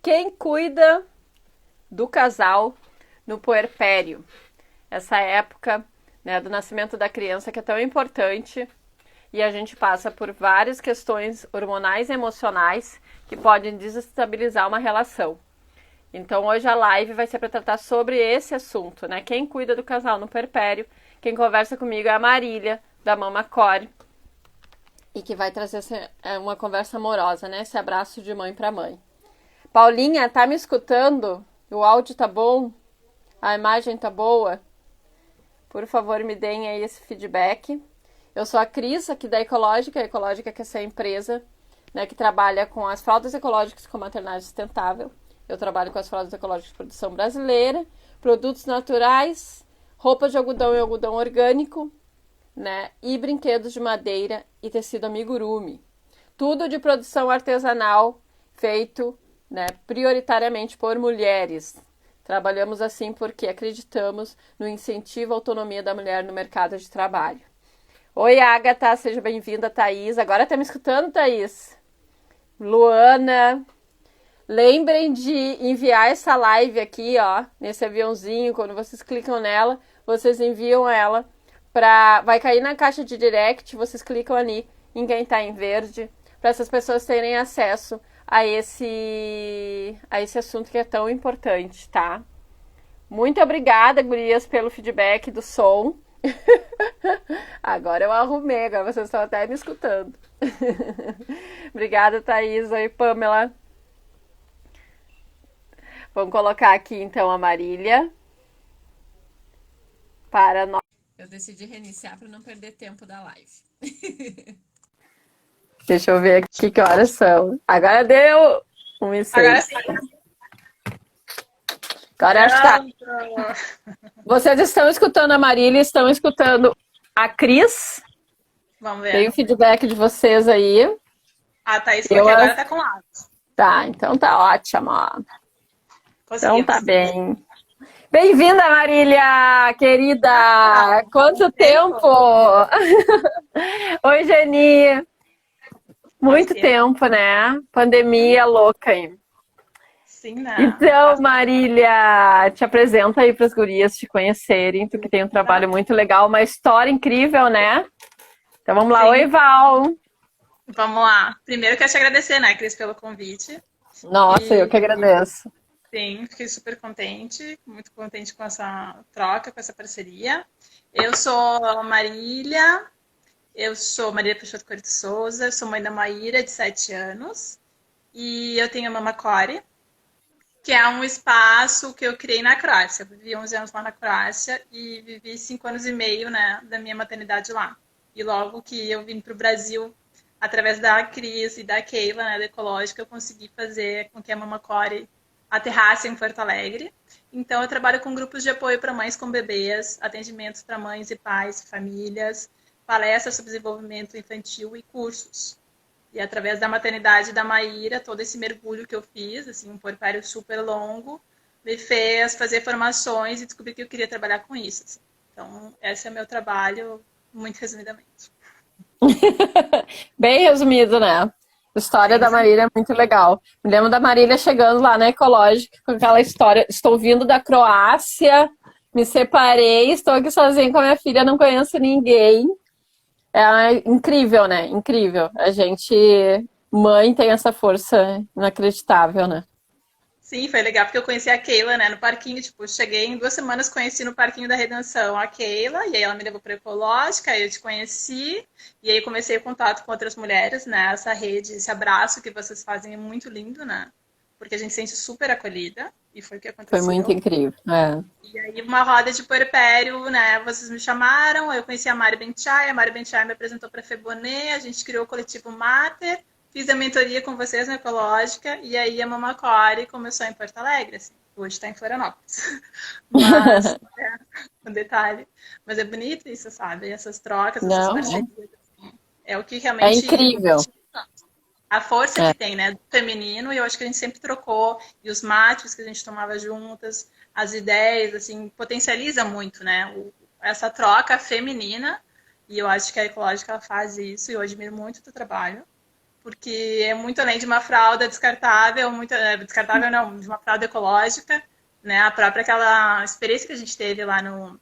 Quem cuida do casal no puerpério? Essa época, né, do nascimento da criança que é tão importante e a gente passa por várias questões hormonais e emocionais que podem desestabilizar uma relação. Então hoje a live vai ser para tratar sobre esse assunto, né? Quem cuida do casal no puerpério? Quem conversa comigo é a Marília, da Mama Core, e que vai trazer uma conversa amorosa, né? Esse abraço de mãe para mãe. Paulinha, tá me escutando? O áudio tá bom? A imagem tá boa? Por favor, me deem aí esse feedback. Eu sou a Cris, aqui da Ecológica. A Ecológica que é essa empresa, né, que trabalha com as fraldas ecológicas com maternagem sustentável. Eu trabalho com as fraldas ecológicas de produção brasileira, produtos naturais, roupas de algodão e algodão orgânico, né, e brinquedos de madeira e tecido amigurumi. Tudo de produção artesanal, feito, né, prioritariamente por mulheres. Trabalhamos assim porque acreditamos no incentivo à autonomia da mulher no mercado de trabalho. Oi, Agatha, seja bem-vinda, Thaís. Agora tá me escutando, Thaís? Luana, lembrem de enviar essa live aqui, ó, nesse aviãozinho. Quando vocês clicam nela, vocês enviam ela para... Vai cair na caixa de direct, vocês clicam ali em quem tá em verde, para essas pessoas terem acesso a esse assunto que é tão importante, tá? Muito obrigada, gurias, pelo feedback do som. Agora eu arrumei, agora vocês estão até me escutando. Obrigada, Thaís. Oi, Pamela. Vamos colocar aqui então a Marília para nós. Eu decidi reiniciar para não perder tempo da live. Deixa eu ver aqui que horas são. Agora deu 1h06. Agora sim. Agora acho que tá. Vocês estão escutando a Marília, estão escutando a Cris. Vamos ver. Tem o feedback de vocês aí. A Thaís falou que agora tá com áudio. Tá, então tá ótimo. Então tá bem. Bem-vinda, Marília, querida! Quanto tempo! Oi, Geni! Muito tempo, né? Pandemia louca aí. Sim, né? Então, Marília, te apresenta aí para as gurias te conhecerem. Tu que tem um trabalho muito legal, uma história incrível, né? Então vamos lá. Sim. Oi, Val! Vamos lá. Primeiro eu quero te agradecer, né, Cris, pelo convite. Nossa, eu que agradeço. Sim, fiquei super contente, muito contente com essa troca, com essa parceria. Eu sou a Marília, eu sou Maria Peixoto Coelho de Souza, sou mãe da Maíra, de 7 anos, e eu tenho a Mama Core, que é um espaço que eu criei na Croácia. Eu vivi 11 anos lá na Croácia e vivi 5 anos e meio, né, da minha maternidade lá. E logo que eu vim para o Brasil, através da Cris e da Keila, né, da Ecológica, eu consegui fazer com que a Mama Core aterrasse em Porto Alegre. Então, eu trabalho com grupos de apoio para mães com bebês, atendimentos para mães e pais, famílias, palestras sobre desenvolvimento infantil e cursos. E através da maternidade da Maíra, todo esse mergulho que eu fiz, assim, um puerpério super longo, me fez fazer formações e descobrir que eu queria trabalhar com isso. Assim. Então, esse é o meu trabalho, muito resumidamente. Bem resumido, né? A história da Marília é muito legal. Me lembro da Marília chegando lá na Ecológica com aquela história. Estou vindo da Croácia, me separei, estou aqui sozinha com a minha filha, não conheço ninguém. É incrível, né? Incrível. A gente, mãe, tem essa força inacreditável, né? Sim, foi legal porque eu conheci a Keila, né, no parquinho, tipo, cheguei em 2 semanas, conheci no parquinho da Redenção a Keila, e aí ela me levou para a Ecológica, aí eu te conheci, e aí comecei o contato com outras mulheres, né, essa rede, esse abraço que vocês fazem é muito lindo, né, porque a gente se sente super acolhida, e foi o que aconteceu. Foi muito incrível, é. E aí uma roda de puerpério, né, vocês me chamaram, eu conheci a Mari Benchai me apresentou para a Febonet, a gente criou o coletivo Mater, fiz a mentoria com vocês na Ecológica e aí a Mama Core começou em Porto Alegre, assim. Hoje está em Florianópolis. Mas, um detalhe. Mas é bonito isso, sabe? Essas trocas, essas parcerias. Assim. É o que realmente... É incrível. A força que tem, né? Do feminino, e eu acho que a gente sempre trocou. E os mates que a gente tomava juntas, as ideias, assim, potencializa muito, né? Essa troca feminina. E eu acho que a Ecológica faz isso, e eu admiro muito o teu trabalho. porque é muito além de uma fralda descartável, muito, descartável não, de uma fralda ecológica, né? A própria aquela experiência que a gente teve lá no...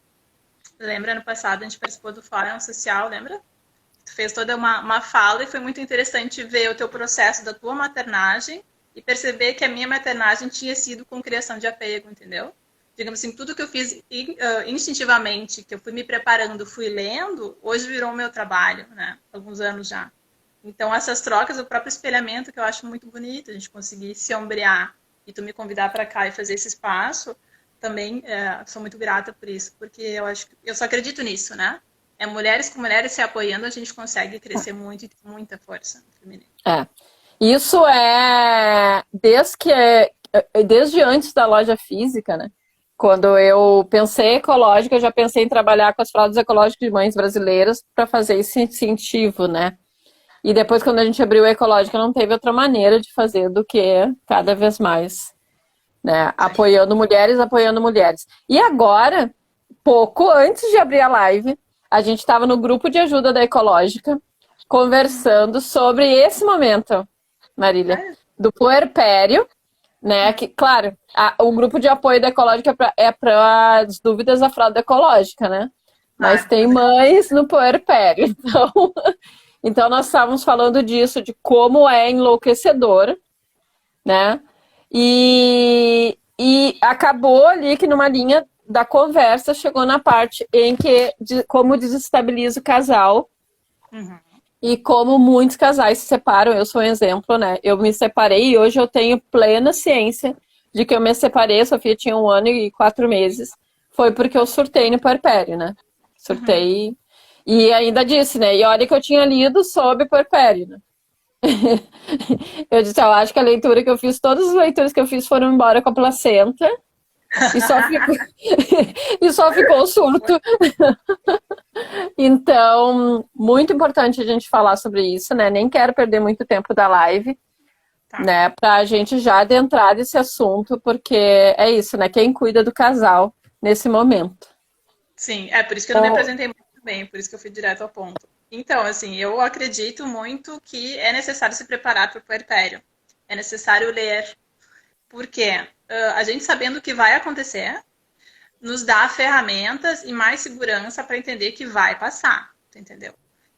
Lembra, ano passado, a gente participou do Fórum Social, lembra? Tu fez toda uma fala e foi muito interessante ver o teu processo da tua maternagem e perceber que a minha maternagem tinha sido com criação de apego, entendeu? Digamos assim, tudo que eu fiz instintivamente, que eu fui me preparando, fui lendo, hoje virou o meu trabalho, né? Alguns anos já. Então, essas trocas, o próprio espelhamento, que eu acho muito bonito, a gente conseguir se ombrear e tu me convidar para cá e fazer esse espaço, também sou muito grata por isso, porque eu acho que eu só acredito nisso, né? É mulheres com mulheres se apoiando, a gente consegue crescer muito e ter muita força feminina. Isso desde antes da loja física, né? Quando eu pensei ecológica, eu já pensei em trabalhar com as fraldas ecológicas de mães brasileiras para fazer esse incentivo, né? E depois, quando a gente abriu a ecológica, não teve outra maneira de fazer do que cada vez mais, né? Apoiando mulheres, apoiando mulheres. E agora, pouco antes de abrir a live, a gente estava no grupo de ajuda da ecológica, conversando sobre esse momento, Marília, do puerpério, né? Que, claro, o grupo de apoio da ecológica é para as dúvidas da fralda ecológica, né? Mas tem mães no puerpério, então nós estávamos falando disso, de como é enlouquecedor, né? E acabou ali que numa linha da conversa chegou na parte em que como desestabiliza o casal. E como muitos casais se separam, eu sou um exemplo, né? Eu me separei e hoje eu tenho plena ciência de que eu me separei, a Sofia tinha 1 ano e 4 meses, foi porque eu surtei no puerpério, né? Surtei. E ainda disse, né? E olha que eu tinha lido sobre puerpério, né? Eu disse, eu acho que a leitura que eu fiz, todas as leituras que eu fiz foram embora com a placenta e só ficou o surto. Então, muito importante a gente falar sobre isso, né? Nem quero perder muito tempo da live, né? Pra gente já adentrar nesse assunto, porque é isso, né? Quem cuida do casal nesse momento. Sim, é por isso que eu não me apresentei muito bem, por isso que eu fui direto ao ponto. Então, assim, eu acredito muito que é necessário se preparar para o puerpério. É necessário ler. Porque a gente sabendo o que vai acontecer, nos dá ferramentas e mais segurança para entender que vai passar, entendeu?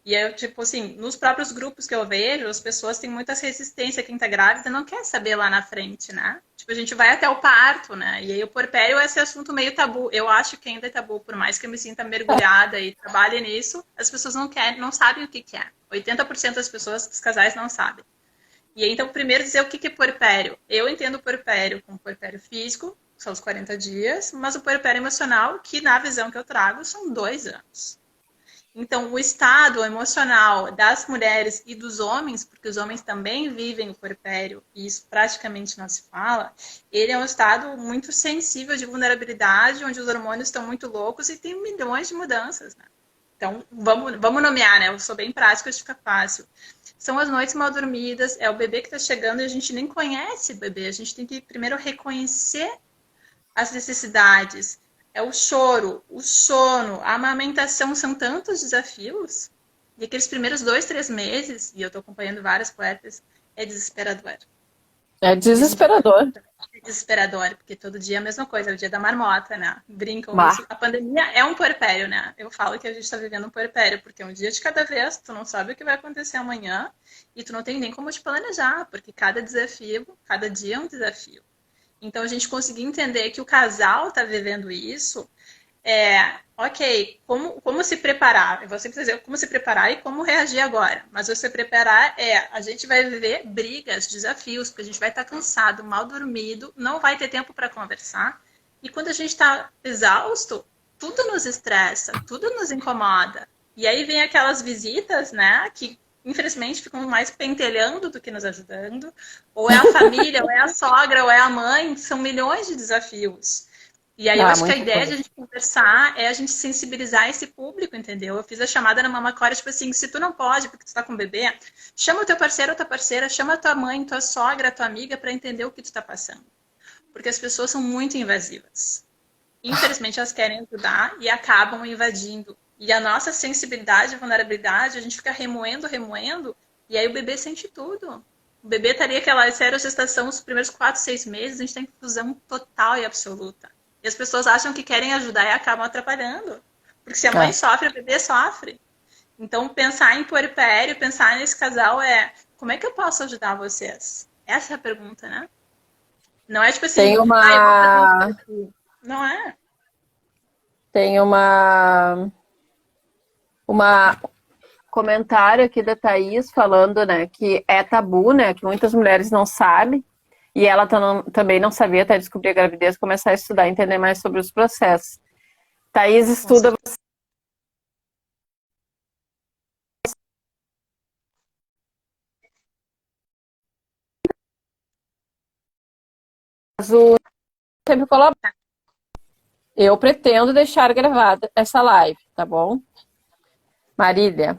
E eu, tipo assim, nos próprios grupos que eu vejo, as pessoas têm muita resistência, quem tá grávida não quer saber lá na frente, né? Tipo, a gente vai até o parto, né? E aí o puerpério é esse assunto meio tabu. Eu acho que ainda é tabu, por mais que eu me sinta mergulhada e trabalhe nisso, as pessoas não querem, não sabem o que que é. 80% das pessoas, dos casais, não sabem. E aí, então, primeiro dizer o que que é puerpério. Eu entendo o puerpério como puerpério físico, são os 40 dias, mas o puerpério emocional, que na visão que eu trago, são 2 anos. Então, o estado emocional das mulheres e dos homens, porque os homens também vivem o puerpério, e isso praticamente não se fala, ele é um estado muito sensível de vulnerabilidade, onde os hormônios estão muito loucos e tem milhões de mudanças, né? Então, vamos nomear, né? Eu sou bem prática, acho que fica fácil. São as noites mal dormidas, é o bebê que está chegando e a gente nem conhece o bebê, a gente tem que primeiro reconhecer as necessidades, é o choro, o sono, a amamentação, são tantos desafios. E aqueles primeiros 2, 3 meses, e eu estou acompanhando várias puérperas, é desesperador. É desesperador. É desesperador, porque todo dia é a mesma coisa, é o dia da marmota, né? Brincam isso. A pandemia é um puerpério, né? Eu falo que a gente está vivendo um puerpério, porque é um dia de cada vez, tu não sabe o que vai acontecer amanhã, e tu não tem nem como te planejar, porque cada desafio, cada dia é um desafio. Então, a gente conseguir entender que o casal está vivendo isso, ok, como se preparar? Eu vou sempre dizer como se preparar e como reagir agora. Mas você preparar a gente vai viver brigas, desafios, porque a gente vai estar cansado, mal dormido, não vai ter tempo para conversar. E quando a gente está exausto, tudo nos estressa, tudo nos incomoda. E aí vem aquelas visitas, né, que infelizmente ficam mais pentelhando do que nos ajudando. Ou é a família, ou é a sogra, ou é a mãe, são milhões de desafios. E aí eu acho que a ideia de a gente conversar é a gente sensibilizar esse público, entendeu? Eu fiz a chamada na Mamacora, tipo assim, se tu não pode, porque tu tá com bebê, chama o teu parceiro ou tua parceira, chama a tua mãe, tua sogra, tua amiga para entender o que tu tá passando. Porque as pessoas são muito invasivas. Infelizmente elas querem ajudar e acabam invadindo. E a nossa sensibilidade e vulnerabilidade, a gente fica remoendo, E aí o bebê sente tudo. O bebê estaria aquela gestação, os primeiros 4, 6 meses, a gente tem confusão total e absoluta. E as pessoas acham que querem ajudar e acabam atrapalhando. Porque se a mãe É. sofre, o bebê sofre. Então, pensar em puerpério, pensar nesse casal como é que eu posso ajudar vocês? Essa é a pergunta, né? Não é tipo Tem assim, eu vou fazer isso uma, aqui. Não é. tem uma comentário aqui da Thaís falando, né, que é tabu, né, que muitas mulheres não sabem, e ela também não sabia até descobrir a gravidez, começar a estudar, entender mais sobre os processos. Thaís Com estuda certeza. o sempre colabora. Eu pretendo deixar gravada essa live, tá bom? Marília,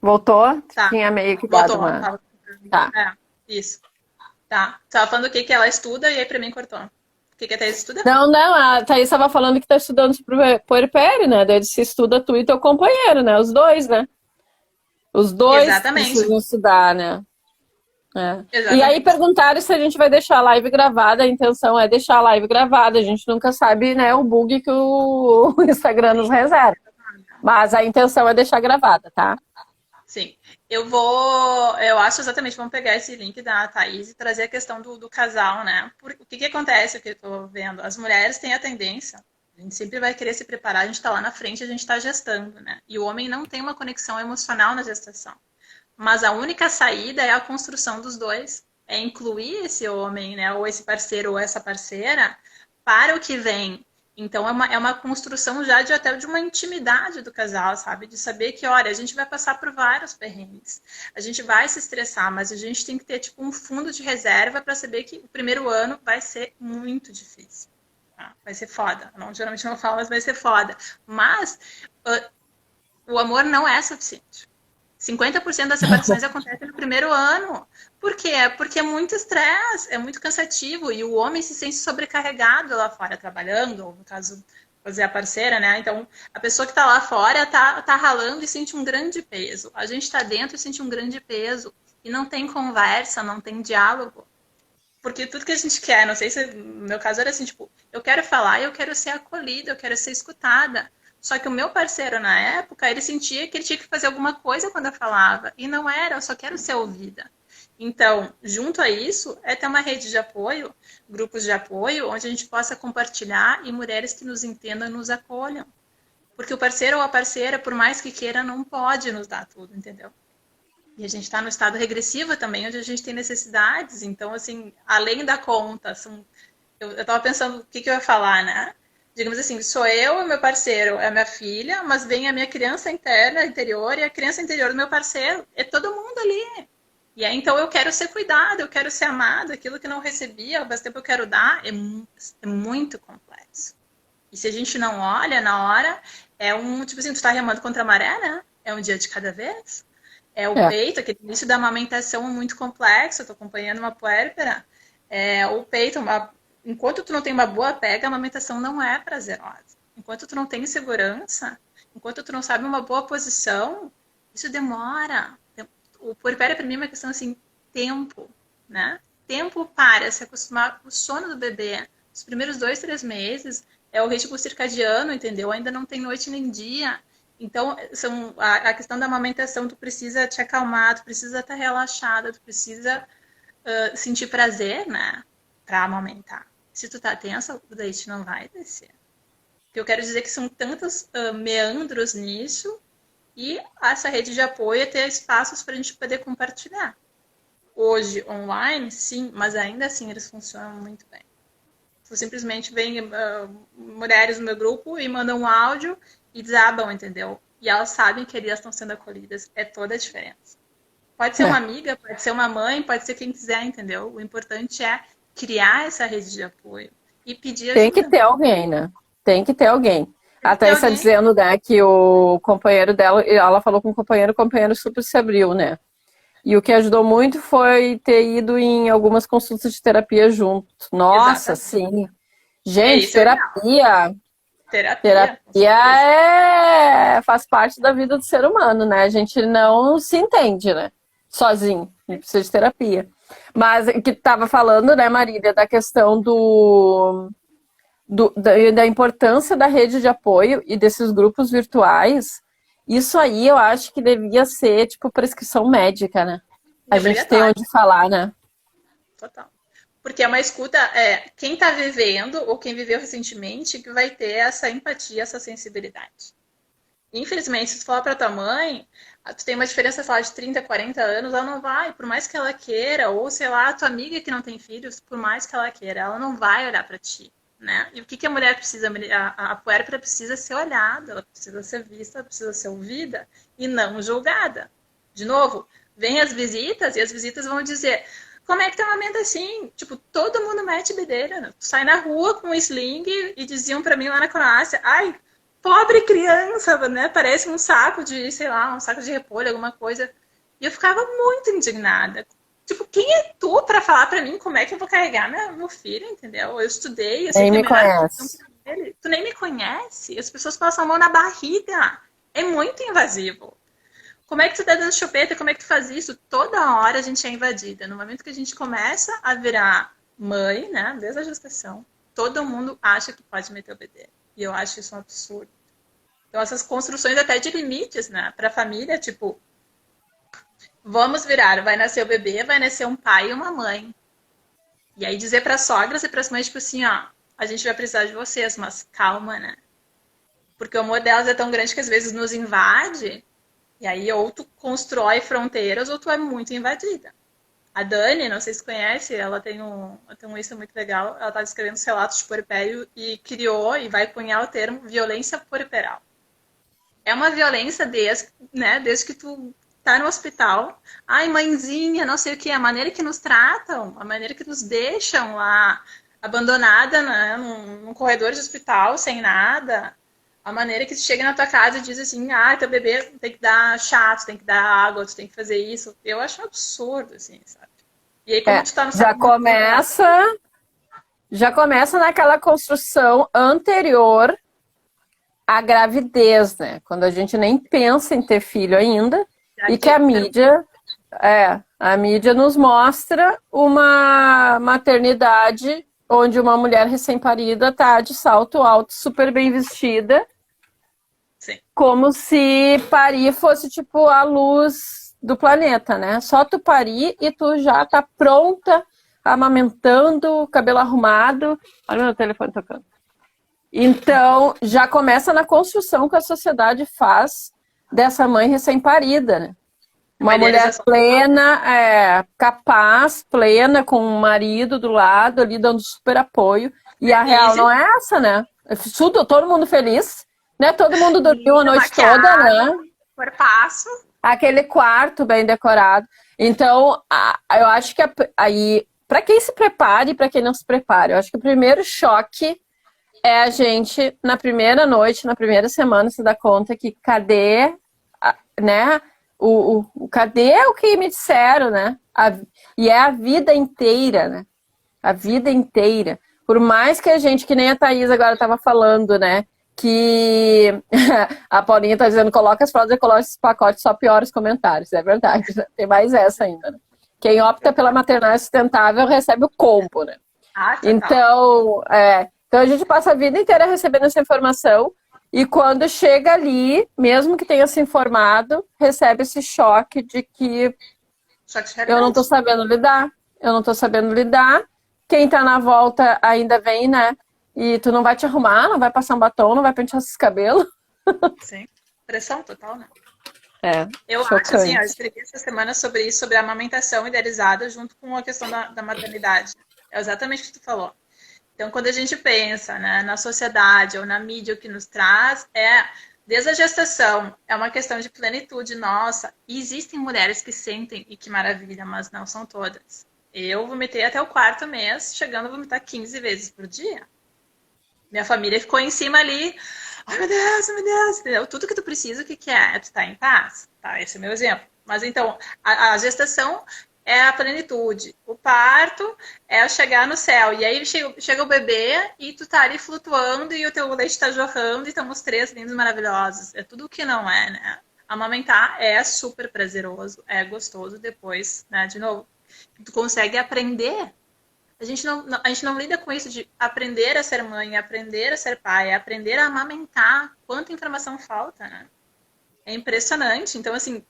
voltou? Tá. Tinha meio que dado Voltou. uma. Tá. É, isso. Tá. Tava falando o que que ela estuda e aí pra mim cortou. O que que a Thaís estuda? Não, não, a Thaís estava falando que está estudando sobre puerpério, né? Daí se estuda tu e teu companheiro, né? Os dois, né? Os dois Exatamente. precisam estudar, né? É. E aí Exatamente. perguntaram se a gente vai deixar a live gravada. A intenção é deixar a live gravada. A gente nunca sabe, né, o bug que o Instagram nos reserva. Mas a intenção é deixar gravada, tá? Sim. Eu acho exatamente, vamos pegar esse link da Thaís e trazer a questão do casal, né? O que que acontece, o que eu tô vendo? As mulheres têm a tendência, a gente sempre vai querer se preparar, a gente tá lá na frente, a gente tá gestando, né? E o homem não tem uma conexão emocional na gestação. Mas a única saída é a construção dos dois. É incluir esse homem, né? Ou esse parceiro ou essa parceira para o que vem. Então é uma construção já de até de uma intimidade do casal, sabe? De saber que, olha, a gente vai passar por vários perrengues. A gente vai se estressar, mas a gente tem que ter tipo um fundo de reserva para saber que o primeiro ano vai ser muito difícil. Tá? Vai ser foda. Não, geralmente não falo, mas vai ser foda. Mas o amor não é suficiente. 50% das separações acontecem no primeiro ano. Por quê? Porque é muito estresse, é muito cansativo e o homem se sente sobrecarregado lá fora trabalhando, ou no caso, fazer a parceira, né? Então, a pessoa que está lá fora tá ralando e sente um grande peso. A gente está dentro e sente um grande peso. E não tem conversa, não tem diálogo. Porque tudo que a gente quer, não sei se no meu caso era assim, tipo, eu quero falar, eu quero ser acolhida, eu quero ser escutada. Só que o meu parceiro na época, ele sentia que ele tinha que fazer alguma coisa quando eu falava. E não era, eu só quero ser ouvida. Então, junto a isso, é ter uma rede de apoio, grupos de apoio, onde a gente possa compartilhar e mulheres que nos entendam e nos acolham. Porque o parceiro ou a parceira, por mais que queira, não pode nos dar tudo, entendeu? E a gente está no estado regressivo também, onde a gente tem necessidades. Então, assim, além da conta, eu estava pensando o que, que eu ia falar, né? Digamos assim, sou eu e meu parceiro, é a minha filha, mas vem a minha criança interna, interior, e a criança interior do meu parceiro. É todo mundo ali. E aí, então, eu quero ser cuidado, eu quero ser amado, aquilo que não recebia, ao mesmo tempo eu quero dar, é muito complexo. E se a gente não olha na hora, tipo assim, tu tá remando contra a maré, né? É um dia de cada vez. É o É. peito, aquele início da amamentação é muito complexo, eu tô acompanhando uma puérpera. O peito, enquanto tu não tem uma boa pega, a amamentação não é prazerosa. Enquanto tu não tem segurança, enquanto tu não sabe uma boa posição, isso demora. O puerpério para mim é uma questão assim, tempo, né? Tempo para se acostumar com o sono do bebê. Os primeiros 2, 3 meses é o ritmo circadiano, entendeu? Ainda não tem noite nem dia. Então, a questão da amamentação, tu precisa te acalmar, tu precisa estar relaxada, tu precisa sentir prazer, né? Pra amamentar. Se tu tá tensa, o leite não vai descer. O que eu quero dizer é que são tantos meandros nisso e essa rede de apoio é ter espaços para a gente poder compartilhar. Hoje, online, sim, mas ainda assim eles funcionam muito bem. Tu simplesmente vem mulheres no meu grupo e mandam um áudio e desabam, entendeu? E elas sabem que elas estão sendo acolhidas. É toda a diferença. Pode ser uma É. amiga, pode ser uma mãe, pode ser quem quiser, entendeu? O importante é criar essa rede de apoio e pedir Tem que ajuda. ter alguém, né? Tem que ter alguém. Tem A que ter Thaís está alguém. dizendo, né, que o companheiro dela, ela falou com o companheiro super se abriu, né? E o que ajudou muito foi ter ido em algumas consultas de terapia junto. Nossa, Exatamente. sim. É Gente, isso, é o ideal. terapia, Terapia, com terapia certeza. faz parte da vida do ser humano, né? A gente não se entende, né? sozinho, ele precisa de terapia. Mas que tu tava falando, né, Marília, da questão da importância da rede de apoio e desses grupos virtuais, isso aí eu acho que devia ser, tipo, prescrição médica, né? E A gente tem obrigatório, onde falar, né? total. Porque é uma escuta, quem está vivendo ou quem viveu recentemente que vai ter essa empatia, essa sensibilidade. Infelizmente, se tu falar para tua mãe, tu tem uma diferença, sei lá, de 30, 40 anos, ela não vai, por mais que ela queira, ou sei lá, a tua amiga que não tem filhos, por mais que ela queira, ela não vai olhar para ti, né? E o que a mulher precisa? A puérpera precisa ser olhada, ela precisa ser vista, ela precisa ser ouvida e não julgada. De novo, vem as visitas e as visitas vão dizer: como é que tu amamenta assim? Tipo, todo mundo mete bedelha. Né? Tu sai na rua com um sling e diziam para mim lá na Croácia: ai, pobre criança, né? Parece um saco de, sei lá, um saco de repolho, alguma coisa. E eu ficava muito indignada. Tipo, quem é tu para falar para mim como é que eu vou carregar meu filho, entendeu? Eu estudei, eu sei Nem que é me melhor opção conhece. para ele. Tu nem me conhece. As pessoas passam a mão na barriga. É muito invasivo. Como é que tu tá dando chupeta? Como é que tu faz isso? Toda hora a gente é invadida. No momento que a gente começa a virar mãe, né? Desde a gestação, todo mundo acha que pode meter o bedelho. E eu acho isso um absurdo. Então, essas construções até de limites, né? Para a família, tipo, vamos virar, vai nascer o bebê, vai nascer um pai e uma mãe. E aí dizer para sogras e para as mães, tipo assim, ó, a gente vai precisar de vocês, mas calma, né? Porque o amor delas é tão grande que às vezes nos invade, e aí ou tu constrói fronteiras ou tu é muito invadida. A Dani, não sei se conhece, ela tem um Insta muito legal, ela tá escrevendo os relatos de puerpério e criou e vai cunhar o termo violência puerperal. É uma violência desde que tu tá no hospital. Ai, mãezinha, não sei o que, a maneira que nos tratam, a maneira que nos deixam lá abandonada, né, num corredor de hospital, sem nada. A maneira que tu chega na tua casa e diz assim, ah, teu bebê tem que dar chá, tu tem que dar água, tu tem que fazer isso. Eu acho um absurdo, assim, sabe? E aí, como É, tu tá no já sacramento do parto, começa, já começa naquela construção anterior à gravidez, né? Quando a gente nem pensa em ter filho ainda já e que a mídia nos mostra uma maternidade onde uma mulher recém-parida tá de salto alto, super bem vestida, sim. como se parir fosse tipo a luz do planeta, né? Só tu parir e tu já tá pronta, amamentando, cabelo arrumado. Olha o meu telefone tocando. Então, já começa na construção que a sociedade faz dessa mãe recém-parida, né? Uma Uma mulher idealização total. plena, capaz, plena, com um marido do lado ali, dando super apoio. E a E real não existe é essa, né? Tudo, todo mundo feliz, né? Todo mundo dormiu a linda, noite toda, maquiada, né? corpaço. Aquele quarto bem decorado. Então, eu acho que aí, para quem se prepare e para quem não se prepare, eu acho que o primeiro choque é a gente, na primeira noite, na primeira semana, se dar conta que cadê, né? Cadê o que me disseram, né? E é a vida inteira, né? A vida inteira. Por mais que a gente, que nem a Thaís agora estava falando, né? Que a Paulinha está dizendo, coloca as fraldas e coloca esses pacotes, só piora os comentários. É verdade, né? Tem mais essa ainda, né? Quem opta pela maternagem sustentável recebe o combo, né? Ah, total. Então a gente passa a vida inteira recebendo essa informação e quando chega ali, mesmo que tenha se informado, recebe esse choque de que Só que de eu não tô realidade. sabendo lidar, eu não tô sabendo lidar. Quem tá na volta ainda vem, né? E tu não vai te arrumar, não vai passar um batom, não vai pentear esses cabelos. Sim. Pressão total, né? É, Eu acho, assim, eu chocante. escrevi essa semana sobre isso, sobre a amamentação idealizada junto com a questão da maternidade. É exatamente o que tu falou. Então, quando a gente pensa, né, na sociedade ou na mídia, o que nos traz desde a gestação, é uma questão de plenitude nossa. E existem mulheres que sentem, e que maravilha, mas não são todas. Eu vomitei até o quarto mês, chegando a vomitar 15 vezes por dia. Minha família ficou em cima ali. Ai, meu Deus, entendeu? Tudo que tu precisa, o que que é? Tu tá em paz? Tá, esse é o meu exemplo. Mas então, a gestação é a plenitude. O parto é o chegar no céu. E aí chega o bebê e tu tá ali flutuando e o teu leite tá jorrando e estão os três lindos maravilhosos. É tudo o que não é, né? amamentar é super prazeroso, é gostoso depois, né? De novo, tu consegue aprender. A gente não lida com isso de aprender a ser mãe, aprender a ser pai, aprender a amamentar. Quanta informação falta, né? É impressionante. Então, assim,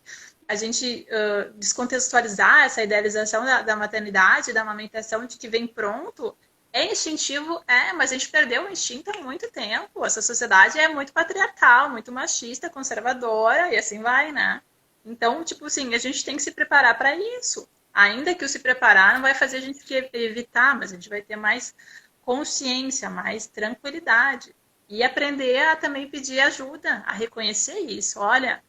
a gente descontextualizar essa idealização da maternidade, da amamentação, de que vem pronto, é instintivo, mas a gente perdeu o instinto há muito tempo. Essa sociedade é muito patriarcal, muito machista, conservadora, e assim vai, né? Então, tipo assim, a gente tem que se preparar para isso. Ainda que o se preparar não vai fazer a gente evitar, mas a gente vai ter mais consciência, mais tranquilidade. E aprender a também pedir ajuda, a reconhecer isso. Olha,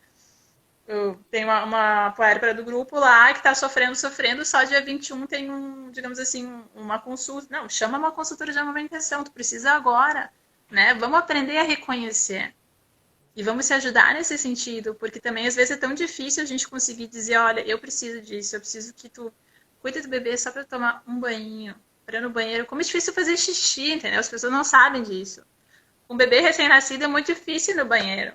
eu tenho uma puérpera do grupo lá que está sofrendo, só dia 21 tem digamos assim, uma consulta. Não, chama uma consultora de amamentação, tu precisa agora, né? Vamos aprender a reconhecer. E vamos se ajudar nesse sentido, porque também às vezes é tão difícil a gente conseguir dizer, olha, eu preciso disso, eu preciso que tu cuide do bebê só para tomar um banho, para ir no banheiro. Como é difícil fazer xixi, entendeu? As pessoas não sabem disso. Um bebê recém-nascido é muito difícil ir no banheiro.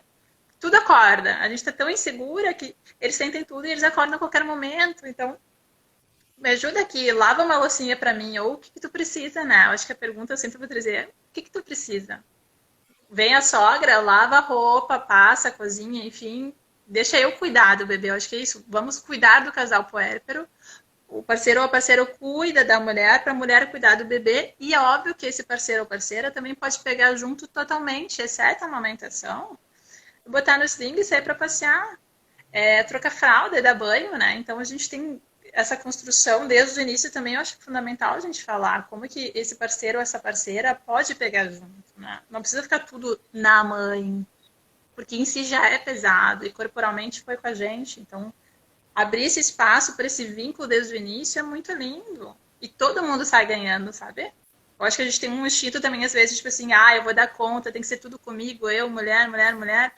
Tudo acorda. A gente está tão insegura que eles sentem tudo e eles acordam a qualquer momento. Então, me ajuda aqui, lava uma loucinha para mim, ou o que tu precisa, né? Eu acho que a pergunta eu sempre vou trazer, o que tu precisa? Vem a sogra, lava a roupa, passa, cozinha, enfim, deixa eu cuidar do bebê. Eu acho que é isso. Vamos cuidar do casal puérpero. O parceiro ou a parceira cuida da mulher para a mulher cuidar do bebê. E é óbvio que esse parceiro ou parceira também pode pegar junto totalmente, exceto a amamentação, botar no sling e sair para passear, trocar fralda e dar banho, né? Então a gente tem essa construção desde o início também. Eu acho fundamental a gente falar como que esse parceiro ou essa parceira pode pegar junto, né? Não precisa ficar tudo na mãe, porque em si já é pesado e corporalmente foi com a gente. Então abrir esse espaço para esse vínculo desde o início é muito lindo e todo mundo sai ganhando, sabe? Eu acho que a gente tem um instinto também, às vezes, tipo assim, eu vou dar conta, tem que ser tudo comigo, eu, mulher, mulher, mulher.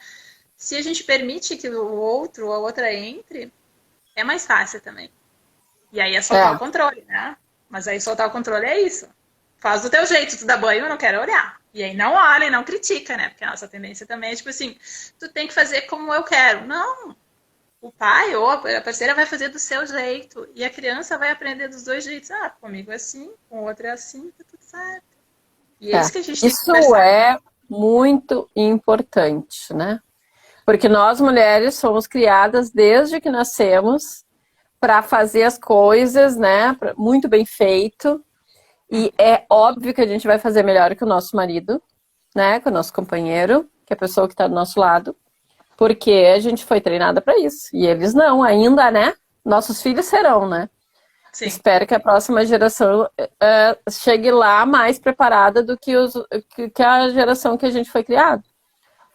Se a gente permite que o outro ou a outra entre, é mais fácil também. E aí é soltar o controle, né? Mas aí soltar o controle é isso. Faz do teu jeito, tu dá banho, eu não quero olhar. E aí não olha e não critica, né? Porque a nossa tendência também é tipo assim, tu tem que fazer como eu quero. Não. O pai ou a parceira vai fazer do seu jeito. E a criança vai aprender dos dois jeitos. Comigo é assim, com o outro é assim, tá tudo certo. E é isso que a gente tem que conversar. Isso é muito importante, né? Porque nós mulheres somos criadas desde que nascemos para fazer as coisas, né? Muito bem feito. E é óbvio que a gente vai fazer melhor que o nosso marido, né? Que o nosso companheiro, que é a pessoa que está do nosso lado. Porque a gente foi treinada para isso. E eles não, ainda, né? Nossos filhos serão, né? Sim. Espero que a próxima geração chegue lá mais preparada do que a geração que a gente foi criado.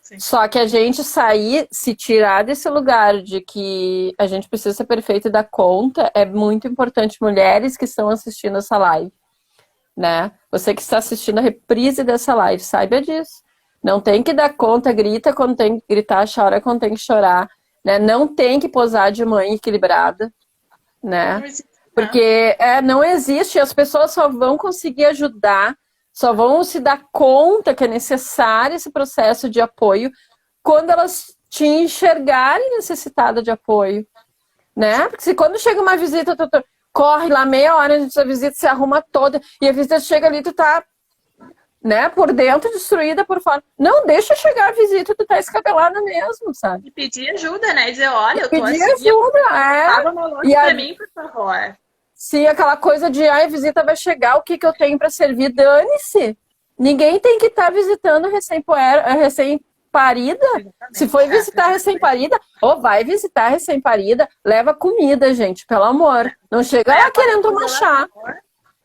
Sim. Só que a gente se tirar desse lugar de que a gente precisa ser perfeito e dar conta, é muito importante. Mulheres que estão assistindo essa live, né? Você que está assistindo a reprise dessa live, saiba disso. Não tem que dar conta, grita quando tem que gritar, chora quando tem que chorar, né? Não tem que posar de mãe equilibrada, né? Porque não existe, as pessoas só vão conseguir ajudar, só vão se dar conta que é necessário esse processo de apoio quando elas te enxergarem necessitada de apoio, né? Porque se quando chega uma visita, tu corre lá meia hora antes da visita, se arruma toda, e a visita chega ali, tu tá, né, por dentro, destruída por fora. Não, deixa chegar a visita, tu tá escabelada mesmo, sabe? E pedir ajuda, né? Dizer, olha, eu tô pedir assim, ajuda, paga uma loja pra mim, por favor. Sim, aquela coisa de, a visita vai chegar, o que eu tenho pra servir? Dane-se. Ninguém tem que estar visitando recém-parida. Se foi visitar recém-parida, vai visitar recém-parida, leva comida, gente, pelo amor. Não chega lá querendo tomar chá.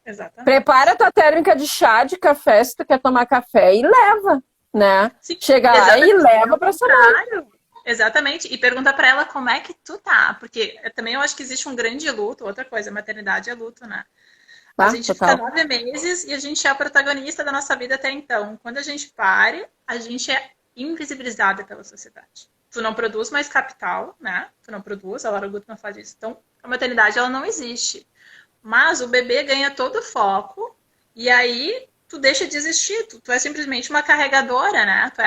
Exatamente. Prepara a tua térmica de chá, de café, se tu quer tomar café, e leva, né? Sim, chega lá e leva pra sua mãe. Exatamente, e pergunta pra ela como é que tu tá, porque também eu acho que existe um grande luto, outra coisa, a maternidade é luto, né? A gente fica 9 meses e a gente é a protagonista da nossa vida até então. Quando a gente pare, a gente é invisibilizada pela sociedade. Tu não produz mais capital, né? Tu não produz, a Laura Gutman fala isso. Então, a maternidade, ela não existe. Mas o bebê ganha todo o foco e aí tu deixa de existir, tu é simplesmente uma carregadora, né? Tu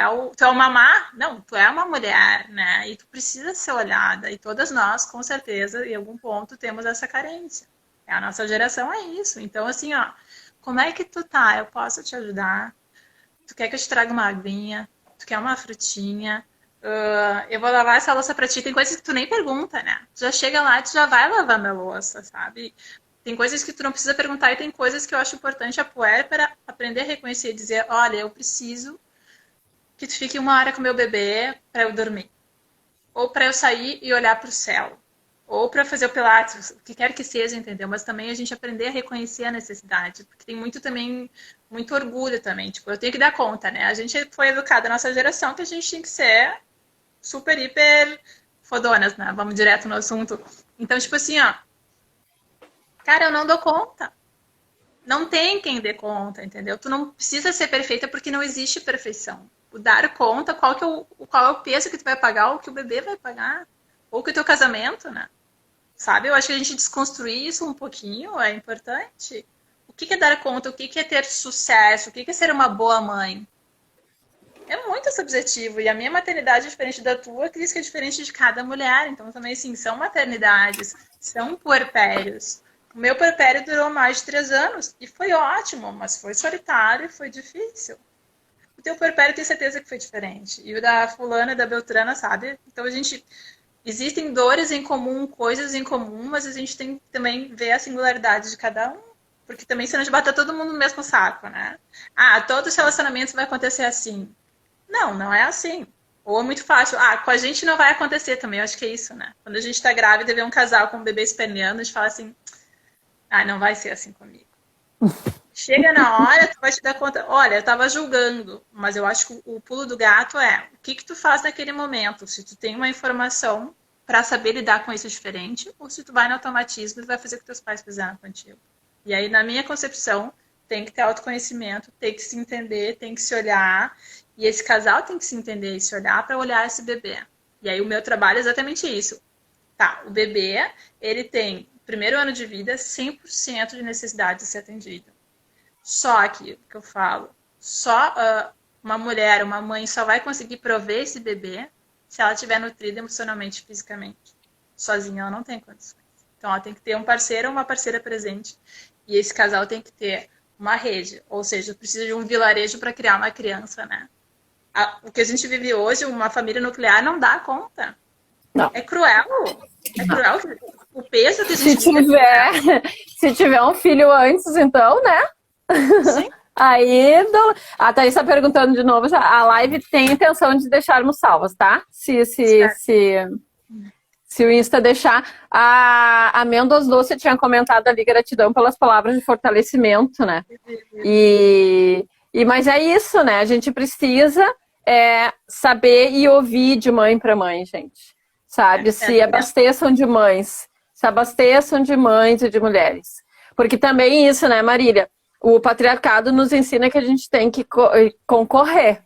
é uma mamá, não, tu é uma mulher, né? E tu precisa ser olhada, e todas nós, com certeza, em algum ponto, temos essa carência. A nossa geração é isso. Então, assim, ó, como é que tu tá? Eu posso te ajudar? Tu quer que eu te traga uma aguinha? Tu quer uma frutinha? Eu vou lavar essa louça pra ti. Tem coisas que tu nem pergunta, né? Tu já chega lá e tu já vai lavando a louça, sabe? Tem coisas que tu não precisa perguntar e tem coisas que eu acho importante a puérpera aprender a reconhecer e dizer, olha, eu preciso que tu fique 1 hora com meu bebê para eu dormir. Ou para eu sair e olhar para o céu. Ou para fazer o pilates, o que quer que seja, entendeu? Mas também a gente aprender a reconhecer a necessidade. Porque tem muito também, muito orgulho também. Tipo, eu tenho que dar conta, né? A gente foi educada na nossa geração que a gente tem que ser super, hiper fodonas, né? Vamos direto no assunto. Então, tipo assim, ó, cara, eu não dou conta. Não tem quem dê conta, entendeu? Tu não precisa ser perfeita porque não existe perfeição. O dar conta, qual é o peso que tu vai pagar, ou que o bebê vai pagar, ou que o teu casamento, né? Sabe? Eu acho que a gente desconstruir isso um pouquinho é importante. O que é dar conta? O que é ter sucesso? O que é ser uma boa mãe? É muito subjetivo. E a minha maternidade é diferente da tua, que diz que é diferente de cada mulher. Então, também, assim, são maternidades, são puerpérios. O meu puerpério durou mais de 3 anos e foi ótimo, mas foi solitário e foi difícil. O teu puerpério tem certeza que foi diferente. E o da fulana e da beltrana, sabe? Então, a gente... Existem dores em comum, coisas em comum, mas a gente tem que também ver a singularidade de cada um. Porque também se a gente bater todo mundo no mesmo saco, né? Ah, todos os relacionamentos vai acontecer assim. Não, não é assim. Ou é muito fácil. Ah, com a gente não vai acontecer também. Eu acho que é isso, né? Quando a gente tá grávida e vê um casal com um bebê esperneando, a gente fala assim, ah, não vai ser assim comigo. Chega na hora, tu vai te dar conta. Olha, eu tava julgando, mas eu acho que o pulo do gato é o que tu faz naquele momento. Se tu tem uma informação para saber lidar com isso diferente, ou se tu vai no automatismo e vai fazer o que teus pais fizeram contigo. E aí, na minha concepção, tem que ter autoconhecimento, tem que se entender, tem que se olhar. E esse casal tem que se entender e se olhar para olhar esse bebê. E aí, o meu trabalho é exatamente isso. Tá, o bebê, ele tem, primeiro ano de vida, 100% de necessidade de ser atendido. Só que, o que eu falo, só uma mulher, uma mãe só vai conseguir prover esse bebê se ela estiver nutrida emocionalmente e fisicamente. Sozinha ela não tem condições. Então ela tem que ter um parceiro ou uma parceira presente. E esse casal tem que ter uma rede. Ou seja, precisa de um vilarejo para criar uma criança, né? O que a gente vive hoje, uma família nuclear, não dá conta. Não. É cruel. É Não. cruel o peso que a Se gente vive. se tiver um filho antes, então, né? Sim. Aí, a Thaís está perguntando de novo, a live tem intenção de deixarmos salvas, tá? Se o Insta deixar. A Mendes Doce tinha comentado ali, gratidão pelas palavras de fortalecimento, né? Mas é isso, né? A gente precisa saber e ouvir de mãe para mãe, gente. Sabe? Se abasteçam de mães. Se abasteçam de mães e de mulheres. Porque também isso, né, Marília? O patriarcado nos ensina que a gente tem que concorrer.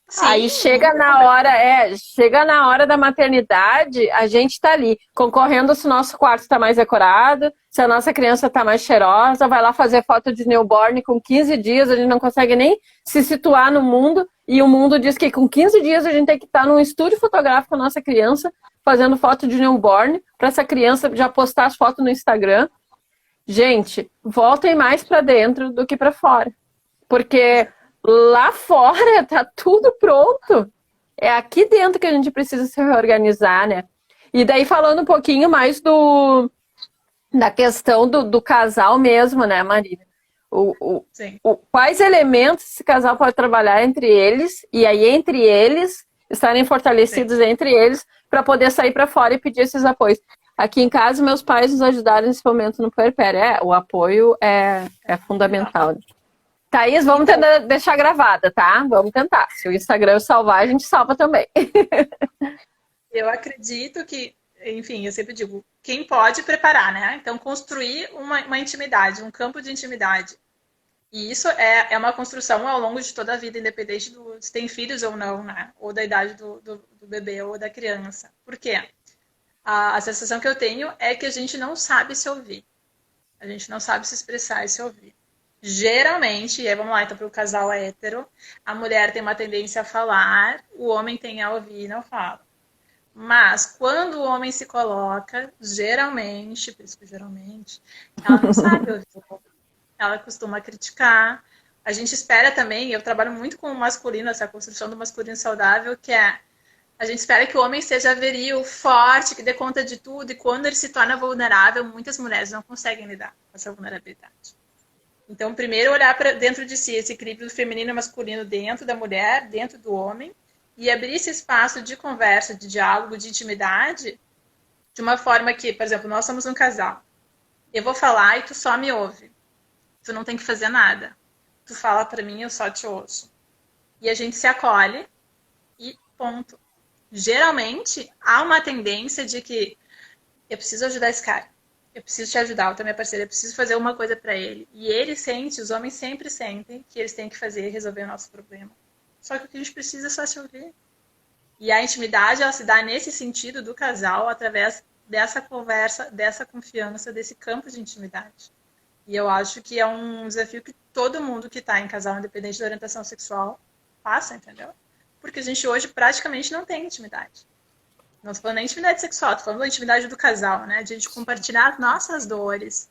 Sim. Aí chega na hora da maternidade, a gente tá ali concorrendo se o nosso quarto está mais decorado, se a nossa criança está mais cheirosa, vai lá fazer foto de newborn com 15 dias, a gente não consegue nem se situar no mundo, e o mundo diz que com 15 dias a gente tem que estar num estúdio fotográfico com a nossa criança, fazendo foto de newborn, para essa criança já postar as fotos no Instagram. Gente, voltem mais para dentro do que para fora. Porque lá fora tá tudo pronto. É aqui dentro que a gente precisa se reorganizar, né? E daí falando um pouquinho mais da questão do casal mesmo, né, Marília? Quais elementos esse casal pode trabalhar entre eles, e aí entre eles, estarem fortalecidos entre eles, para poder sair para fora e pedir esses apoios. Aqui em casa, meus pais nos ajudaram nesse momento no puerpério. O apoio é fundamental. Thaís, vamos tentar deixar gravada, tá? Vamos tentar. Se o Instagram salvar, a gente salva também. Eu acredito que, enfim, eu sempre digo, quem pode preparar, né? Então, construir uma intimidade, um campo de intimidade. E isso é uma construção ao longo de toda a vida, independente se tem filhos ou não, né? Ou da idade do bebê ou da criança. Por quê? A sensação que eu tenho é que a gente não sabe se ouvir. A gente não sabe se expressar e se ouvir. Geralmente, e aí vamos lá, então, para o casal hétero, a mulher tem uma tendência a falar, o homem tem a ouvir e não fala. Mas quando o homem se coloca, geralmente, por isso que geralmente, ela não sabe ouvir. Ela costuma criticar. A gente espera também, eu trabalho muito com o masculino, essa construção do masculino saudável, que é a gente espera que o homem seja viril, forte, que dê conta de tudo, e quando ele se torna vulnerável, muitas mulheres não conseguem lidar com essa vulnerabilidade. Então, primeiro olhar para dentro de si, esse equilíbrio feminino e masculino dentro da mulher, dentro do homem, e abrir esse espaço de conversa, de diálogo, de intimidade, de uma forma que, por exemplo, nós somos um casal. Eu vou falar e tu só me ouve. Tu não tem que fazer nada. Tu fala para mim, eu só te ouço. E a gente se acolhe e ponto. Geralmente, há uma tendência de que eu preciso ajudar esse cara. Eu preciso te ajudar, outra minha parceira, eu preciso fazer uma coisa para ele. E ele sente, os homens sempre sentem que eles têm que fazer e resolver o nosso problema. Só que o que a gente precisa é só se ouvir. E a intimidade, ela se dá nesse sentido do casal, através dessa conversa, dessa confiança, desse campo de intimidade. E eu acho que é um desafio que todo mundo que está em casal, independente da orientação sexual, passa, entendeu? Porque a gente hoje praticamente não tem intimidade. Não estou falando nem intimidade sexual, estou falando da intimidade do casal, né? De a gente compartilhar as nossas dores,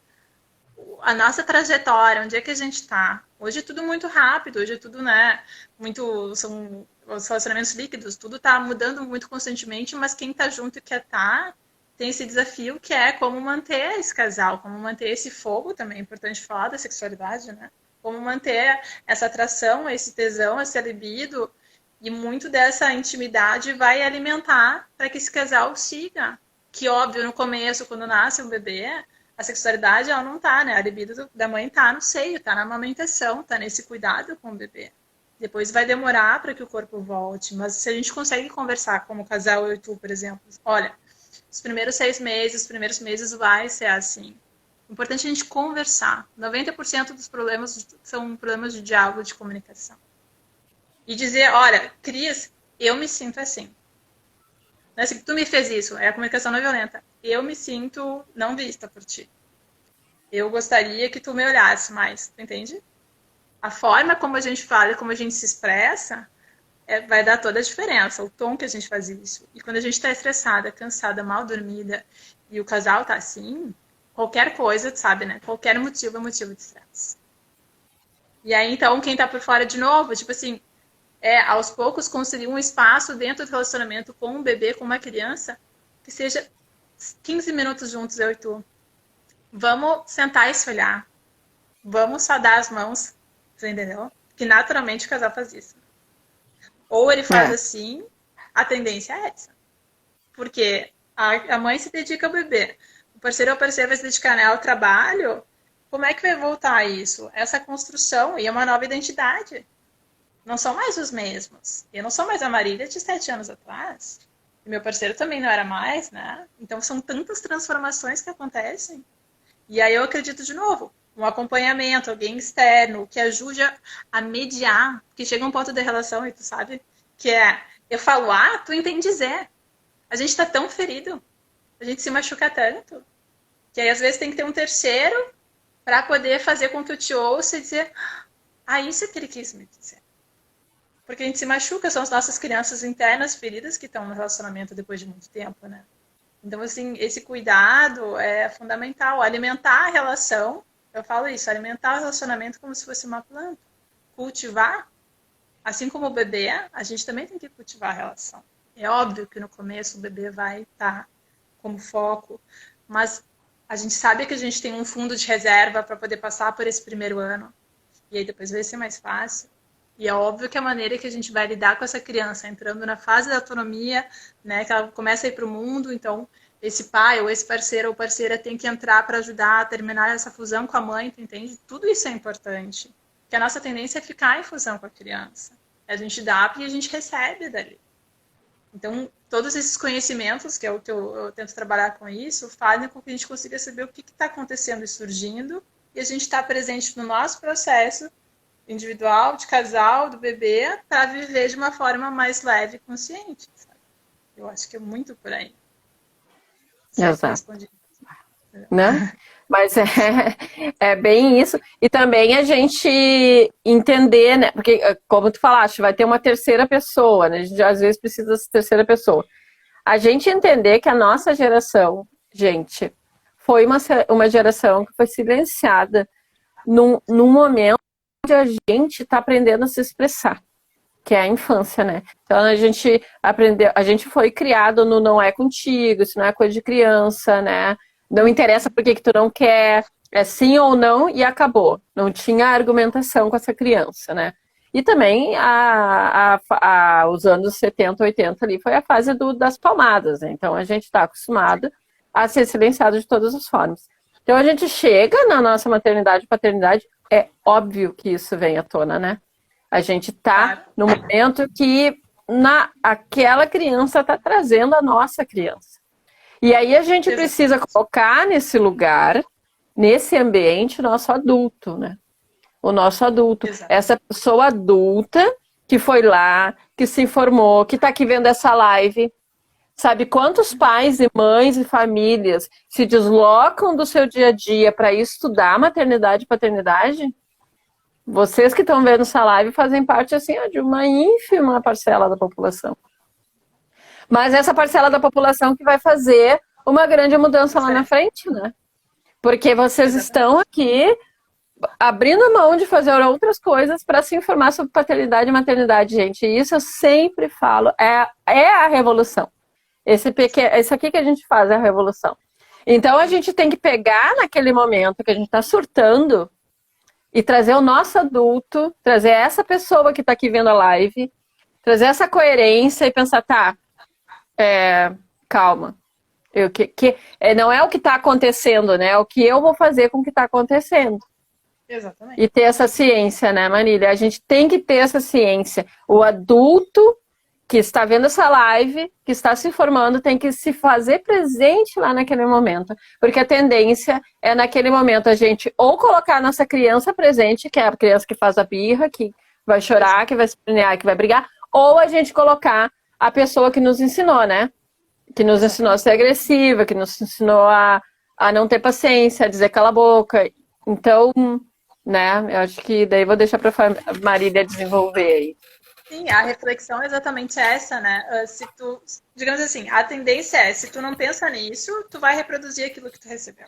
a nossa trajetória, onde é que a gente está. Hoje é tudo muito rápido, hoje é tudo, né? Muito. São os relacionamentos líquidos, tudo está mudando muito constantemente, mas quem está junto e quer estar tem esse desafio que é como manter esse casal, como manter esse fogo também, é importante falar da sexualidade, né? Como manter essa atração, esse tesão, esse libido, e muito dessa intimidade vai alimentar para que esse casal siga. Que, óbvio, no começo, quando nasce um bebê, a sexualidade ela não tá, né? A libido da mãe tá no seio, tá na amamentação, tá nesse cuidado com o bebê. Depois vai demorar para que o corpo volte, mas se a gente consegue conversar como casal, eu e tu, por exemplo, olha, os primeiros 6 meses, os primeiros meses vai ser assim. O importante é a gente conversar. 90% dos problemas são problemas de diálogo, de comunicação. E dizer, olha, Cris, eu me sinto assim. Não é assim, tu me fez isso, é a comunicação não violenta. Eu me sinto não vista por ti. Eu gostaria que tu me olhasse mais, tu entende? A forma como a gente fala, como a gente se expressa, vai dar toda a diferença, o tom que a gente faz isso. E quando a gente está estressada, cansada, mal dormida, e o casal tá assim, qualquer coisa, sabe, né? Qualquer motivo é motivo de estresse. E aí, então, quem tá por fora de novo, tipo assim, aos poucos conseguir um espaço dentro do relacionamento com um bebê, com uma criança, que seja 15 minutos juntos, eu e tu. Vamos sentar e se olhar. Vamos só dar as mãos, você entendeu? Que naturalmente o casal faz isso. Ou ele faz assim, a tendência é essa. Porque a mãe se dedica ao bebê, o parceiro ou a parceira vai se dedicar, né, ao trabalho. Como é que vai voltar isso? Essa construção e é uma nova identidade. Não são mais os mesmos. Eu não sou mais a Marília de 7 anos atrás. E meu parceiro também não era mais, né? Então são tantas transformações que acontecem. E aí eu acredito de novo, um acompanhamento, alguém externo que ajude a mediar, que chega um ponto da relação, e tu sabe, que eu falo A, tu entende Z. A gente tá tão ferido, a gente se machuca tanto, que aí às vezes tem que ter um terceiro para poder fazer com que eu te ouça e dizer, isso que ele quis me dizer. Porque a gente se machuca, são as nossas crianças internas feridas que estão no relacionamento depois de muito tempo, né? Então, assim, esse cuidado é fundamental. Alimentar a relação, eu falo isso, alimentar o relacionamento como se fosse uma planta. Cultivar, assim como o bebê, a gente também tem que cultivar a relação. É óbvio que no começo o bebê vai estar como foco, mas a gente sabe que a gente tem um fundo de reserva para poder passar por esse primeiro ano. E aí depois vai ser mais fácil. E é óbvio que a maneira que a gente vai lidar com essa criança, entrando na fase da autonomia, né, que ela começa a ir para o mundo, então esse pai ou esse parceiro ou parceira tem que entrar para ajudar a terminar essa fusão com a mãe, tu entende? Tudo isso é importante. Porque a nossa tendência é ficar em fusão com a criança. A gente dá e a gente recebe dali. Então, todos esses conhecimentos, que é o que eu tento trabalhar com isso, fazem com que a gente consiga saber o que está acontecendo e surgindo, e a gente está presente no nosso processo individual, de casal, do bebê, para viver de uma forma mais leve e consciente. Sabe? Eu acho que é muito por aí. Exato. né? Mas é bem isso. E também a gente entender, né? Porque, como tu falaste, vai ter uma terceira pessoa, né? A gente às vezes precisa dessa terceira pessoa. A gente entender que a nossa geração, gente, foi uma geração que foi silenciada num momento onde a gente está aprendendo a se expressar, que é a infância, né? Então a gente aprendeu, a gente foi criado no não é contigo, isso não é coisa de criança, né? Não interessa por que tu não quer, é sim ou não e acabou. Não tinha argumentação com essa criança, né? E também os anos 70, 80 ali foi a fase das palmadas, né? Então a gente está acostumado a ser silenciado de todas as formas. Então a gente chega na nossa maternidade e paternidade, é óbvio que isso vem à tona, né? A gente está Claro. no momento que aquela criança está trazendo a nossa criança. E aí a gente precisa colocar nesse lugar, nesse ambiente, o nosso adulto, né? O nosso adulto. Exato. Essa pessoa adulta que foi lá, que se informou, que está aqui vendo essa live. Sabe quantos pais e mães e famílias se deslocam do seu dia a dia para estudar maternidade e paternidade? Vocês que estão vendo essa live fazem parte assim, de uma ínfima parcela da população. Mas essa parcela da população que vai fazer uma grande mudança lá na frente, né? Porque vocês estão aqui abrindo mão de fazer outras coisas para se informar sobre paternidade e maternidade, gente. E isso eu sempre falo, é a revolução. Esse aqui que a gente faz é a revolução. Então a gente tem que pegar naquele momento que a gente está surtando e trazer o nosso adulto, trazer essa pessoa que está aqui vendo a live, trazer essa coerência e pensar, tá, calma. Não é o que está acontecendo, né? É o que eu vou fazer com o que está acontecendo. Exatamente. E ter essa ciência, né, Marília? A gente tem que ter essa ciência. O adulto que está vendo essa live, que está se informando, tem que se fazer presente lá naquele momento. Porque a tendência é, naquele momento, a gente ou colocar a nossa criança presente, que é a criança que faz a birra, que vai chorar, que vai se espernear, que vai brigar, ou a gente colocar a pessoa que nos ensinou, né? Que nos ensinou a ser agressiva, que nos ensinou a não ter paciência, a dizer cala a boca. Então, né, eu acho que daí vou deixar para a Marília desenvolver aí. Sim, a reflexão é exatamente essa, né? Se tu, digamos assim, a tendência é, se tu não pensa nisso, tu vai reproduzir aquilo que tu recebeu.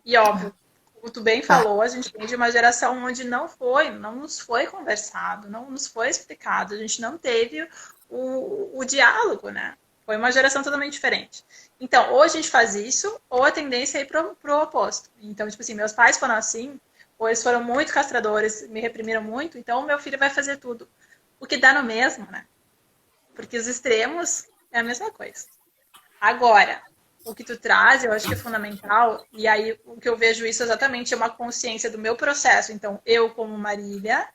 E óbvio, como tu bem falou, a gente vem de uma geração onde não nos foi conversado, não nos foi explicado, a gente não teve o diálogo, né? Foi uma geração totalmente diferente. Então, ou a gente faz isso, ou a tendência é ir pro oposto. Então, tipo assim, meus pais foram assim, ou eles foram muito castradores, me reprimiram muito, então o meu filho vai fazer tudo. O que dá no mesmo, né? Porque os extremos é a mesma coisa. Agora, o que tu traz, eu acho que é fundamental, e aí o que eu vejo isso exatamente é uma consciência do meu processo. Então, eu como Marília,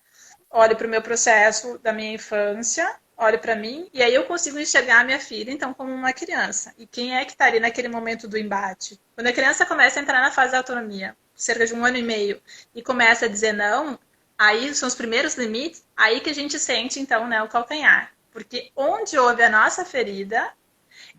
olho para o meu processo da minha infância, olho para mim, e aí eu consigo enxergar a minha filha, então, como uma criança. E quem é que está ali naquele momento do embate? Quando a criança começa a entrar na fase da autonomia, cerca de 1 ano e meio, e começa a dizer não, aí são os primeiros limites, aí que a gente sente, então, né, o calcanhar. Porque onde houve a nossa ferida,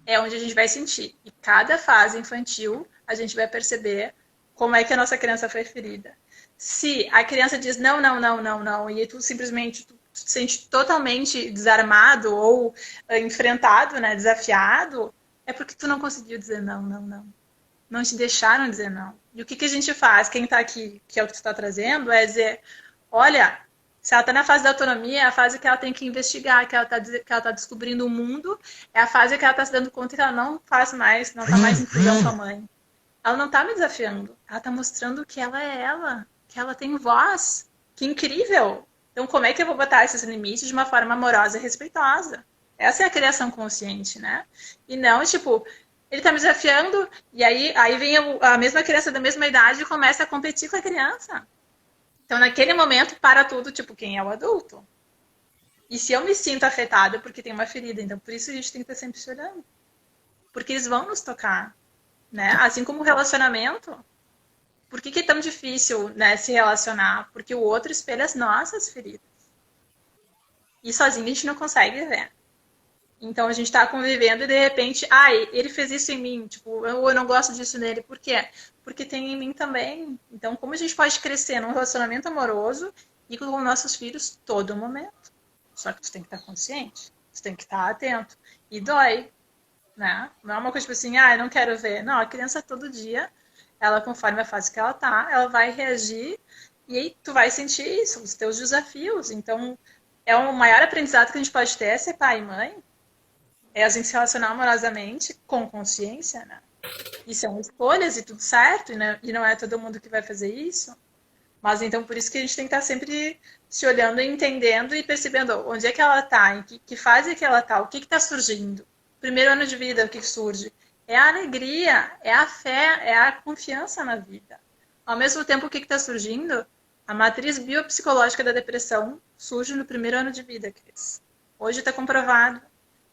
é onde a gente vai sentir. E cada fase infantil, a gente vai perceber como é que a nossa criança foi ferida. Se a criança diz não, não, não, não, não, e tu simplesmente tu se sente totalmente desarmado ou enfrentado, né, desafiado, é porque tu não conseguiu dizer não, não, não. Não te deixaram dizer não. E o que a gente faz? Quem está aqui, que é o que tu está trazendo, é dizer, olha, se ela está na fase da autonomia, é a fase que ela tem que investigar, que ela está descobrindo o mundo, é a fase que ela está se dando conta que ela não faz mais, não está mais em prisão com a mãe. Ela não está me desafiando, ela está mostrando que ela é ela, que ela tem voz. Que incrível! Então, como é que eu vou botar esses limites de uma forma amorosa e respeitosa? Essa é a criação consciente, né? E não, tipo, ele está me desafiando, e aí vem a mesma criança da mesma idade e começa a competir com a criança. Então, naquele momento, para tudo, tipo, quem é o adulto? E se eu me sinto afetada porque tem uma ferida, então por isso a gente tem que estar sempre se olhando. Porque eles vão nos tocar, né? Assim como o relacionamento. Por que é tão difícil, né, se relacionar? Porque o outro espelha as nossas feridas. E sozinho a gente não consegue ver. Então a gente está convivendo e de repente, ele fez isso em mim, tipo, eu não gosto disso nele. Por quê? Porque tem em mim também. Então, como a gente pode crescer num relacionamento amoroso e com nossos filhos todo momento? Só que tu tem que estar consciente, tu tem que estar atento. E dói, né? Não é uma coisa tipo assim, eu não quero ver. Não, a criança todo dia, ela conforme a fase que ela tá, ela vai reagir e aí tu vai sentir isso, os teus desafios. Então, é o maior aprendizado que a gente pode ter é ser pai e mãe, é a gente se relacionar amorosamente com consciência, né? E são escolhas e tudo certo, e não é todo mundo que vai fazer isso. Mas então por isso que a gente tem que estar sempre se olhando e entendendo e percebendo onde é que ela está, em que fase é que ela está, o que está surgindo. Primeiro ano de vida, o que surge? É a alegria, é a fé, é a confiança na vida. Ao mesmo tempo, o que está surgindo? A matriz biopsicológica da depressão surge no primeiro ano de vida, Cris. Hoje está comprovado.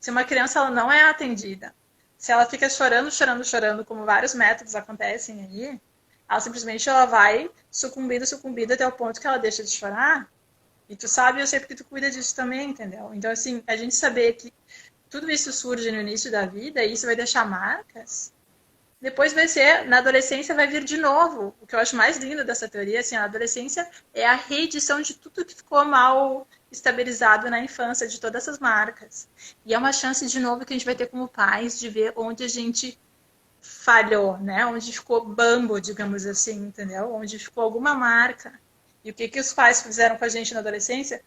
Se uma criança ela não é atendida, se ela fica chorando, chorando, chorando, como vários métodos acontecem aí, ela simplesmente ela vai sucumbindo até o ponto que ela deixa de chorar. E tu sabe, eu sei porque tu cuida disso também, entendeu? Então, assim, a gente saber que tudo isso surge no início da vida e isso vai deixar marcas, depois vai ser, na adolescência vai vir de novo. O que eu acho mais lindo dessa teoria, assim, a adolescência é a reedição de tudo que ficou mal estabilizado na infância, de todas essas marcas. E é uma chance de novo que a gente vai ter como pais de ver onde a gente falhou, né? Onde ficou bambo, digamos assim, entendeu? Onde ficou alguma marca. E o que os pais fizeram com a gente na adolescência?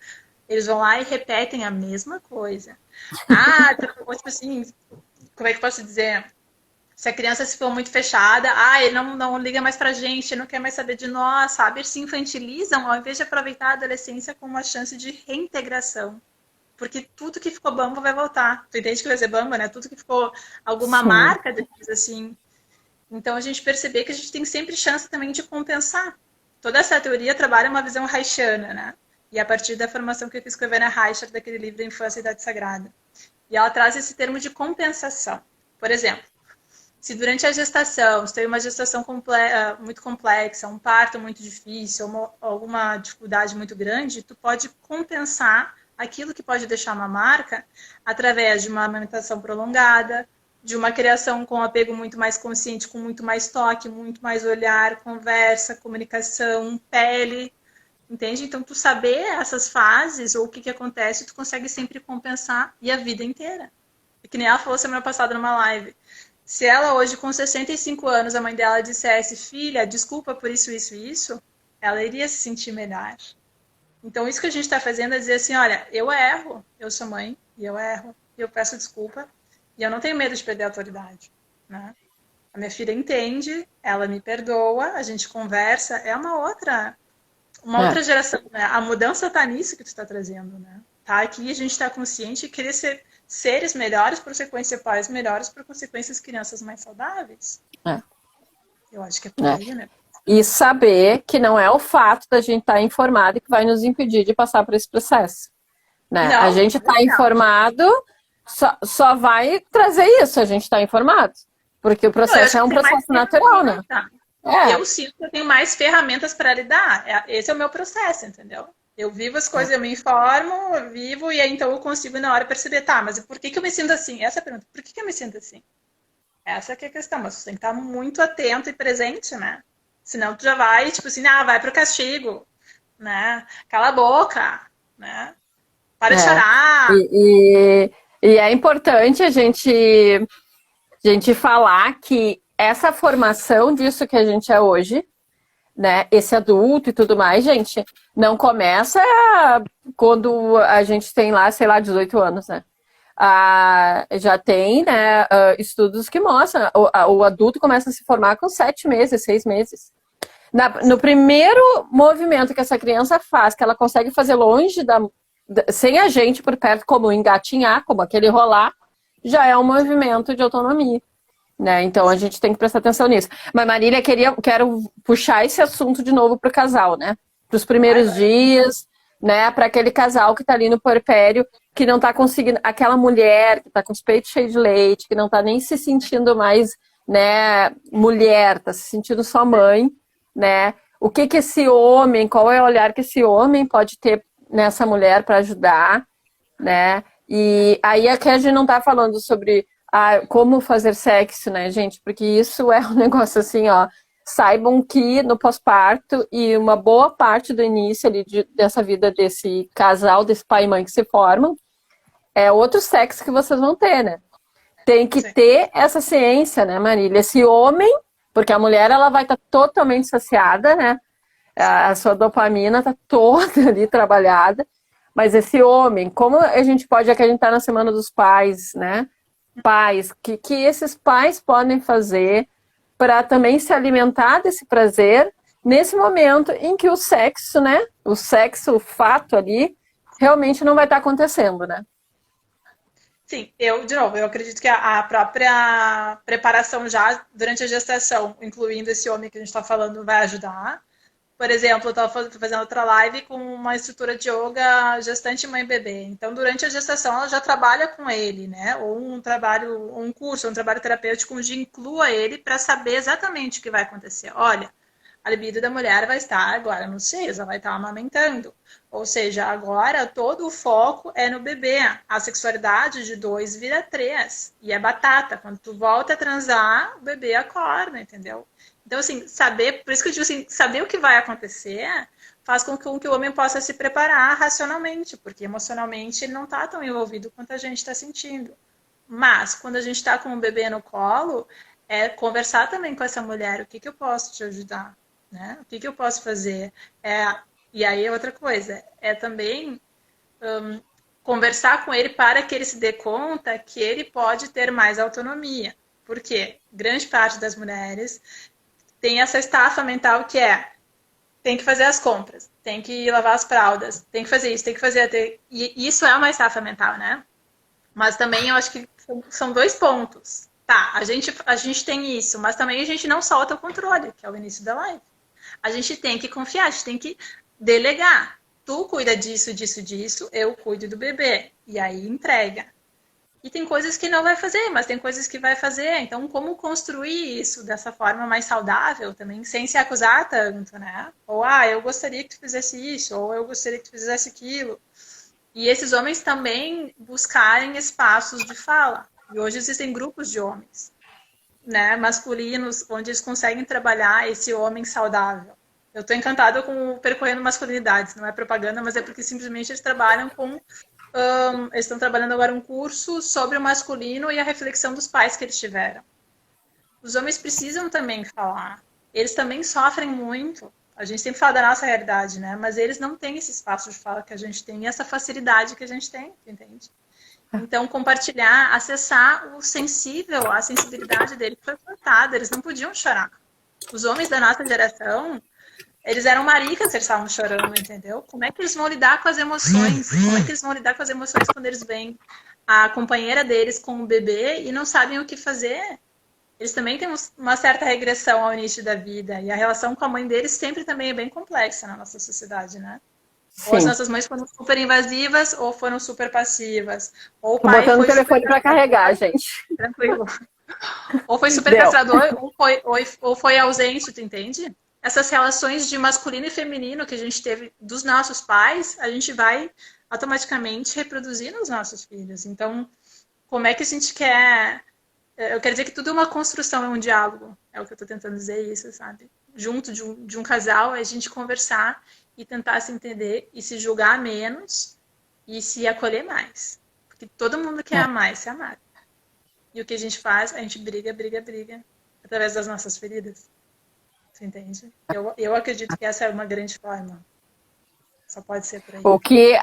Eles vão lá e repetem a mesma coisa. Tipo assim, como é que eu posso dizer? Se a criança se for muito fechada, ele não liga mais pra gente, não quer mais saber de nós, sabe? Eles se infantilizam ao invés de aproveitar a adolescência como uma chance de reintegração. Porque tudo que ficou bambo vai voltar. Tu entende que vai ser bambo, né? Tudo que ficou alguma Sim. marca, assim. Então a gente perceber que a gente tem sempre chance também de compensar. Toda essa teoria trabalha uma visão haitiana, né? E a partir da formação que eu fiz com a Ivana Reichert, daquele livro da Infância e Idade Sagrada. E ela traz esse termo de compensação. Por exemplo, se durante a gestação você tem uma gestação muito complexa, um parto muito difícil, alguma dificuldade muito grande, tu pode compensar aquilo que pode deixar uma marca através de uma amamentação prolongada, de uma criação com apego muito mais consciente, com muito mais toque, muito mais olhar, conversa, comunicação, pele, entende? Então, tu saber essas fases ou o que acontece, tu consegue sempre compensar e a vida inteira. E que nem ela falou semana passada numa live. Se ela hoje, com 65 anos, a mãe dela dissesse, filha, desculpa por isso, isso e isso, ela iria se sentir melhor. Então, isso que a gente está fazendo é dizer assim, olha, eu erro, eu sou mãe, e eu erro, e eu peço desculpa, e eu não tenho medo de perder a autoridade, né? A minha filha entende, ela me perdoa, a gente conversa, é uma outra geração, né? A mudança está nisso que tu está trazendo, né? Tá aqui, a gente está consciente e querer ser seres melhores, por consequência pais melhores, por consequência crianças mais saudáveis. Eu acho que é por aí, né? E saber que não é o fato da gente estar informado que vai nos impedir de passar por esse processo. Né? Não, a gente está informado, só vai trazer isso, a gente está informado. Porque o processo é um processo natural, né? Eu sinto que eu tenho mais ferramentas para lidar. Esse é o meu processo, entendeu? Eu vivo as coisas, eu me informo, eu vivo, e aí então eu consigo na hora perceber, tá, mas por que eu me sinto assim? Essa é a pergunta, por que eu me sinto assim? Essa que é a questão, mas você tem que estar muito atento e presente, né? Senão tu já vai, tipo assim, vai pro castigo, né? Cala a boca, né? Para de chorar. E é importante a gente falar que essa formação disso que a gente é hoje, né, esse adulto e tudo mais, gente, não começa quando a gente tem lá, sei lá, 18 anos, né? Já tem, né, estudos que mostram, o adulto começa a se formar com 7 meses, 6 meses. No primeiro movimento que essa criança faz, que ela consegue fazer longe sem a gente por perto, como engatinhar, como aquele rolar, já é um movimento de autonomia. Né? Então a gente tem que prestar atenção nisso. Mas Marília, quero puxar esse assunto de novo para o casal, né? Para os primeiros dias, né? Para aquele casal que está ali no puerpério, que não está conseguindo, aquela mulher que está com os peitos cheios de leite, que não está nem se sentindo mais, né, mulher, está se sentindo só mãe, né? O que esse homem, qual é o olhar que esse homem pode ter nessa mulher para ajudar, né? E aí aqui a gente não tá falando sobre como fazer sexo, né, gente? Porque isso é um negócio assim, ó. Saibam que no pós-parto e uma boa parte do início ali dessa vida desse casal, desse pai e mãe que se formam, é outro sexo que vocês vão ter, né? Tem que Sim. ter essa ciência, né, Marília? Esse homem, porque a mulher ela vai estar totalmente saciada, né? A sua dopamina está toda ali trabalhada. Mas esse homem, como a gente pode acreditar na Semana dos Pais, né? Pais, que esses pais podem fazer para também se alimentar desse prazer nesse momento em que o sexo, né? O sexo, o fato ali, realmente não vai estar acontecendo, né? Sim, de novo, eu acredito que a própria preparação já durante a gestação, incluindo esse homem que a gente está falando, vai ajudar. Por exemplo, eu estava fazendo outra live com uma instrutora de yoga gestante mãe e bebê. Então, durante a gestação, ela já trabalha com ele, né? Ou um curso, um trabalho terapêutico onde inclua ele para saber exatamente o que vai acontecer. Olha, a libido da mulher vai estar agora nos seios, ela vai estar amamentando. Ou seja, agora todo o foco é no bebê. A sexualidade de 2 vira 3. E é batata. Quando tu volta a transar, o bebê acorda, entendeu? Então, assim, saber, por isso que eu digo assim, saber o que vai acontecer faz com que o homem possa se preparar racionalmente, porque emocionalmente ele não está tão envolvido quanto a gente está sentindo. Mas, quando a gente está com o bebê no colo, é conversar também com essa mulher, o que eu posso te ajudar, né? O que eu posso fazer? E aí, outra coisa, é também conversar com ele para que ele se dê conta que ele pode ter mais autonomia. Porque grande parte das mulheres tem essa estafa mental que tem que fazer as compras, tem que lavar as fraldas, tem que fazer isso, tem que fazer... E isso é uma estafa mental, né? Mas também eu acho que são 2 pontos. Tá, a gente tem isso, mas também a gente não solta o controle, que é o início da live. A gente tem que confiar, a gente tem que delegar. Tu cuida disso, disso, disso, eu cuido do bebê. E aí entrega. E tem coisas que não vai fazer, mas tem coisas que vai fazer. Então, como construir isso dessa forma mais saudável também, sem se acusar tanto, né? Ou, eu gostaria que tu fizesse isso, ou eu gostaria que tu fizesse aquilo. E esses homens também buscarem espaços de fala. E hoje existem grupos de homens, né, masculinos, onde eles conseguem trabalhar esse homem saudável. Eu estou encantada com o Percorrendo Masculinidades, não é propaganda, mas é porque simplesmente eles trabalham com... eles estão trabalhando agora um curso sobre o masculino e a reflexão dos pais que eles tiveram. Os homens precisam também falar. Eles também sofrem muito. A gente sempre fala da nossa realidade, né? Mas eles não têm esse espaço de fala que a gente tem e essa facilidade que a gente tem, entende? Então, compartilhar, acessar o sensível, a sensibilidade dele foi cortada. Eles não podiam chorar. Os homens da nossa geração, eles eram maricas, eles estavam chorando, entendeu? Como é que eles vão lidar com as emoções? Como é que eles vão lidar com as emoções quando eles veem a companheira deles com o bebê e não sabem o que fazer? Eles também têm uma certa regressão ao início da vida. E a relação com a mãe deles sempre também é bem complexa na nossa sociedade, né? Sim. Ou as nossas mães foram super invasivas ou foram super passivas. Ou o pai botando foi o telefone para carregar, gente. Tranquilo. Ou foi super castrador, ou foi ausente, tu entende? Essas relações de masculino e feminino que a gente teve dos nossos pais, a gente vai automaticamente reproduzir nos nossos filhos. Então, como é que a gente quer... Eu quero dizer que tudo é uma construção, é um diálogo. É o que eu estou tentando dizer isso, sabe? Junto de um casal, é a gente conversar e tentar se entender e se julgar menos e se acolher mais. Porque todo mundo quer amar e se amar. E o que a gente faz? A gente briga, através das nossas feridas. Você entende? Eu acredito que essa é uma grande forma. Só pode ser por aí. O que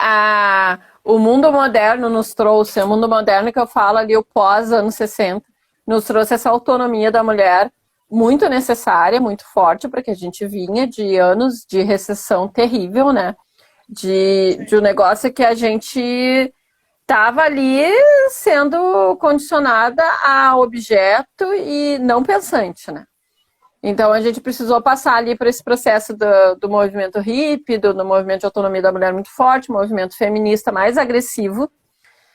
o mundo moderno nos trouxe, o mundo moderno que eu falo ali, o pós-anos 60, nos trouxe essa autonomia da mulher muito necessária, muito forte, porque a gente vinha de anos de recessão terrível, né? De um negócio que a gente estava ali sendo condicionada a objeto e não pensante, né? Então a gente precisou passar ali por esse processo do movimento hippie, do movimento de autonomia da mulher muito forte, movimento feminista mais agressivo.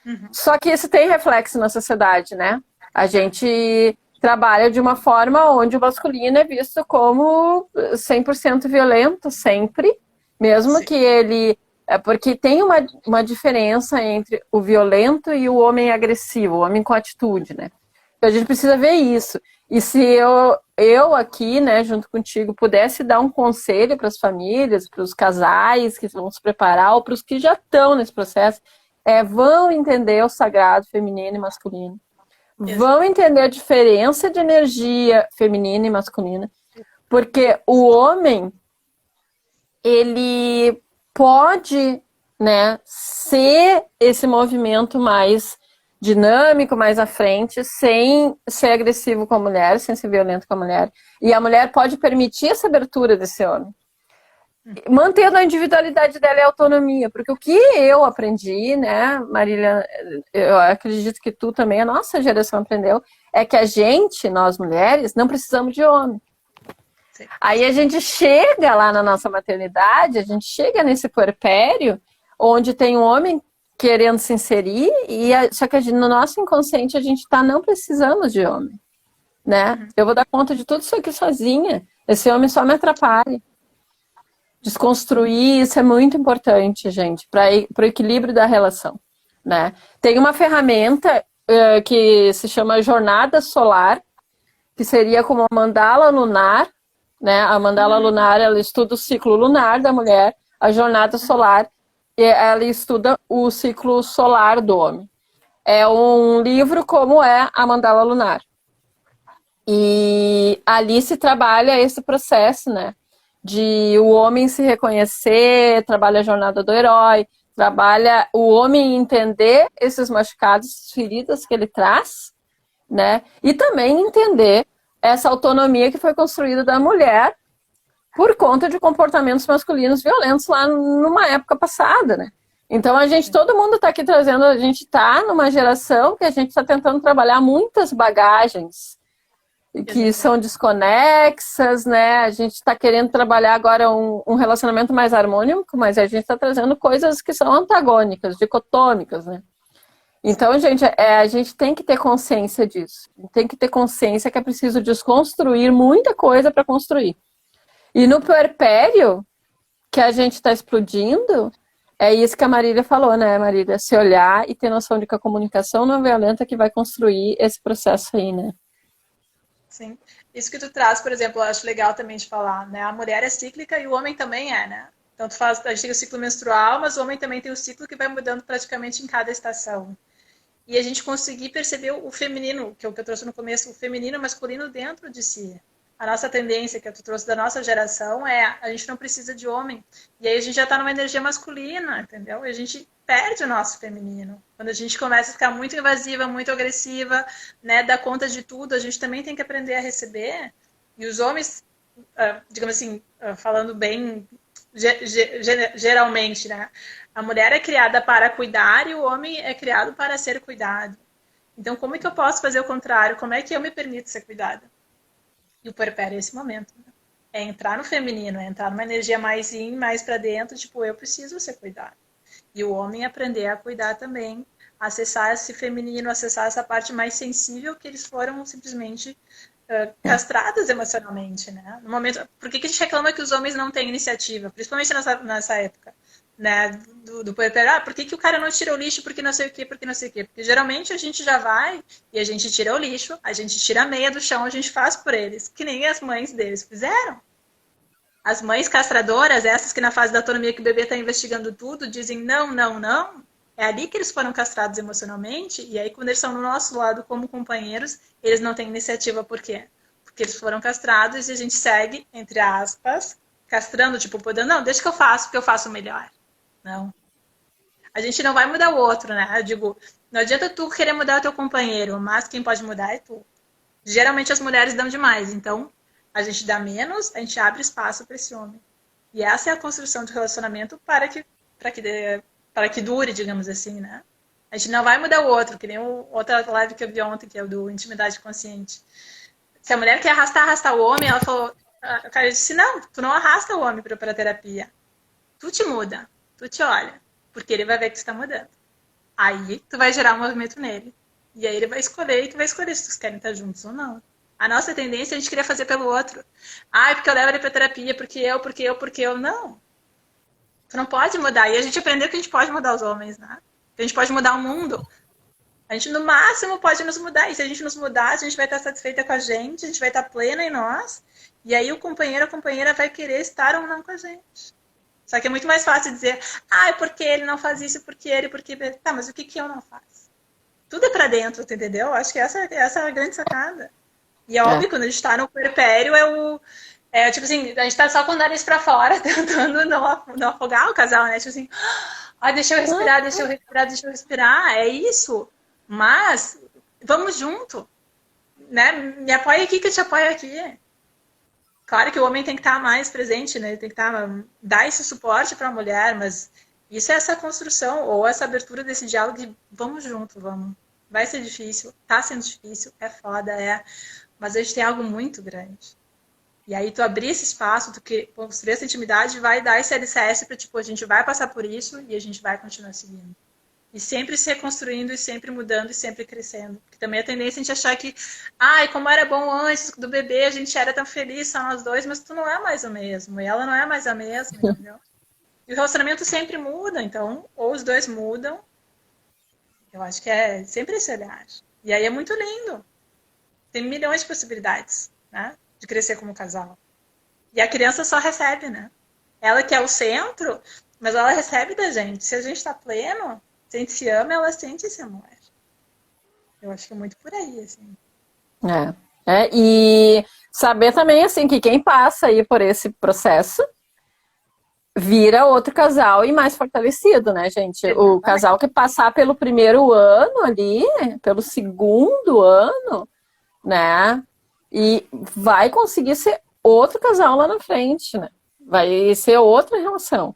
Uhum. Só que isso tem reflexo na sociedade, né? A gente trabalha de uma forma onde o masculino é visto como 100% violento sempre, mesmo Sim. que ele É porque tem uma diferença entre o violento e o homem agressivo, o homem com atitude, né? Então a gente precisa ver isso. E se eu aqui, né, junto contigo, pudesse dar um conselho para as famílias, para os casais que vão se preparar, ou para os que já estão nesse processo, vão entender o sagrado feminino e masculino. Vão entender a diferença de energia feminina e masculina. Porque o homem, ele pode, né, ser esse movimento mais dinâmico, mais à frente, sem ser agressivo com a mulher, sem ser violento com a mulher. E a mulher pode permitir essa abertura desse homem, mantendo a individualidade dela e a autonomia. Porque o que eu aprendi, né, Marília, eu acredito que tu também, a nossa geração aprendeu, é que a gente, nós mulheres, não precisamos de homem. Sim. Aí a gente chega lá na nossa maternidade, a gente chega nesse puerpério, onde tem um homem querendo se inserir, só que no nosso inconsciente a gente não precisamos de homem, né? Eu vou dar conta de tudo isso aqui sozinha, esse homem só me atrapalha. Desconstruir isso é muito importante, gente, para o equilíbrio da relação, né? Tem uma ferramenta que se chama Jornada Solar, que seria como a mandala lunar, né? A mandala lunar, ela estuda o ciclo lunar da mulher, a jornada solar, ela estuda o ciclo solar do homem. É um livro como é a mandala lunar. E ali se trabalha esse processo, né? De o homem se reconhecer, trabalha a jornada do herói, trabalha o homem entender esses machucados, feridas que ele traz, né? E também entender essa autonomia que foi construída da mulher por conta de comportamentos masculinos violentos lá numa época passada, né? Então todo mundo está aqui trazendo, a gente está numa geração que a gente está tentando trabalhar muitas bagagens que são desconexas, né? A gente está querendo trabalhar agora um relacionamento mais harmônico, mas a gente está trazendo coisas que são antagônicas, dicotômicas, né? Então, gente, a gente tem que ter consciência disso. Tem que ter consciência que é preciso desconstruir muita coisa para construir. E no puerpério, que a gente está explodindo, é isso que a Marília falou, né, Marília? Se olhar e ter noção de que a comunicação não violenta que vai construir esse processo aí, né? Sim. Isso que tu traz, por exemplo, eu acho legal também de falar, né? A mulher é cíclica e o homem também é, né? Então, a gente tem o ciclo menstrual, mas o homem também tem o ciclo que vai mudando praticamente em cada estação. E a gente conseguir perceber o feminino, que é o que eu trouxe no começo, o feminino e o masculino dentro de si. A nossa tendência, que tu trouxe da nossa geração, a gente não precisa de homem. E aí a gente já está numa energia masculina, entendeu? E a gente perde o nosso feminino. Quando a gente começa a ficar muito invasiva, muito agressiva, né, dar conta de tudo, a gente também tem que aprender a receber. E os homens, digamos assim, falando bem geralmente, né? A mulher é criada para cuidar e o homem é criado para ser cuidado. Então, como é que eu posso fazer o contrário? Como é que eu me permito ser cuidada? E o puerpério é esse momento. Né? É entrar no feminino, é entrar numa energia mais mais para dentro, tipo, eu preciso ser cuidado. E o homem aprender a cuidar também, acessar esse feminino, acessar essa parte mais sensível que eles foram simplesmente castradas emocionalmente, né? No momento, por que a gente reclama que os homens não têm iniciativa? Principalmente nessa época, né? Do puerpério, por que o cara não tira o lixo? Porque não sei o quê, porque não sei o quê. Porque geralmente a gente já vai e a gente tira o lixo, a gente tira a meia do chão, a gente faz por eles, que nem as mães deles fizeram. As mães castradoras, essas que na fase da autonomia que o bebê está investigando tudo, dizem não, não, não. É ali que eles foram castrados emocionalmente, e aí quando eles estão no nosso lado como companheiros, eles não têm iniciativa. Por quê? Porque eles foram castrados e a gente segue, entre aspas, castrando, tipo, podendo, não, deixa que eu faço, porque eu faço melhor. Não. A gente não vai mudar o outro, né? Eu digo, não adianta tu querer mudar o teu companheiro, mas quem pode mudar é tu. Geralmente as mulheres dão demais, então a gente dá menos, a gente abre espaço para esse homem. E essa é a construção do relacionamento para que dure, digamos assim, né? A gente não vai mudar o outro, que nem outra live que eu vi ontem, que é o do Intimidade Consciente. Se a mulher quer arrastar o homem, ela falou, o cara disse, não, tu não arrasta o homem para a terapia. Tu te muda, tu te olha, porque ele vai ver que tu está mudando. Aí tu vai gerar um movimento nele. E aí ele vai escolher, e tu vai escolher se tu querem estar juntos ou não. A nossa tendência é a gente querer fazer pelo outro. Porque eu levo ele para terapia, porque eu. Não. Tu não pode mudar. E a gente aprendeu que a gente pode mudar os homens, né? Que a gente pode mudar o mundo. A gente, no máximo, pode nos mudar. E se a gente nos mudar, a gente vai estar satisfeita com a gente vai estar plena em nós. E aí o companheiro, a companheira vai querer estar ou não com a gente. Só que é muito mais fácil dizer, porque ele não faz isso, porque... Tá, mas o que eu não faço? Tudo é pra dentro, tu entendeu? Acho que essa é a grande sacada. E é óbvio, quando a gente tá no puerpério, tipo assim, a gente tá só com o nariz pra fora, tentando não afogar o casal, né? Tipo assim, deixa eu respirar, deixa eu respirar. É isso. Mas, vamos junto. Né? Me apoia aqui que eu te apoio aqui. Claro que o homem tem que estar mais presente, né? Ele tem que dar esse suporte para a mulher, mas isso é essa construção ou essa abertura desse diálogo de vamos junto, vamos. Vai ser difícil, tá sendo difícil, é foda, mas a gente tem algo muito grande. E aí tu abrir esse espaço, tu construir essa intimidade, vai dar esse alicerce para tipo, a gente vai passar por isso e a gente vai continuar seguindo. E sempre se reconstruindo, e sempre mudando, e sempre crescendo. Porque também a tendência é a gente achar que, como era bom antes do bebê, a gente era tão feliz, só nós dois, mas tu não é mais o mesmo, e ela não é mais a mesma, entendeu? E o relacionamento sempre muda, então, ou os dois mudam, eu acho que é sempre esse olhar. E aí é muito lindo. Tem milhões de possibilidades, né? De crescer como casal. E a criança só recebe, né? Ela que é o centro, mas ela recebe da gente. Se a gente tá pleno, se a gente se ama, ela sente esse amor. Eu acho que é muito por aí, assim. E saber também, assim, que quem passa aí por esse processo vira outro casal e mais fortalecido, né, gente? O casal que passar pelo primeiro ano ali, pelo segundo ano, né, e vai conseguir ser outro casal lá na frente, né? Vai ser outra relação.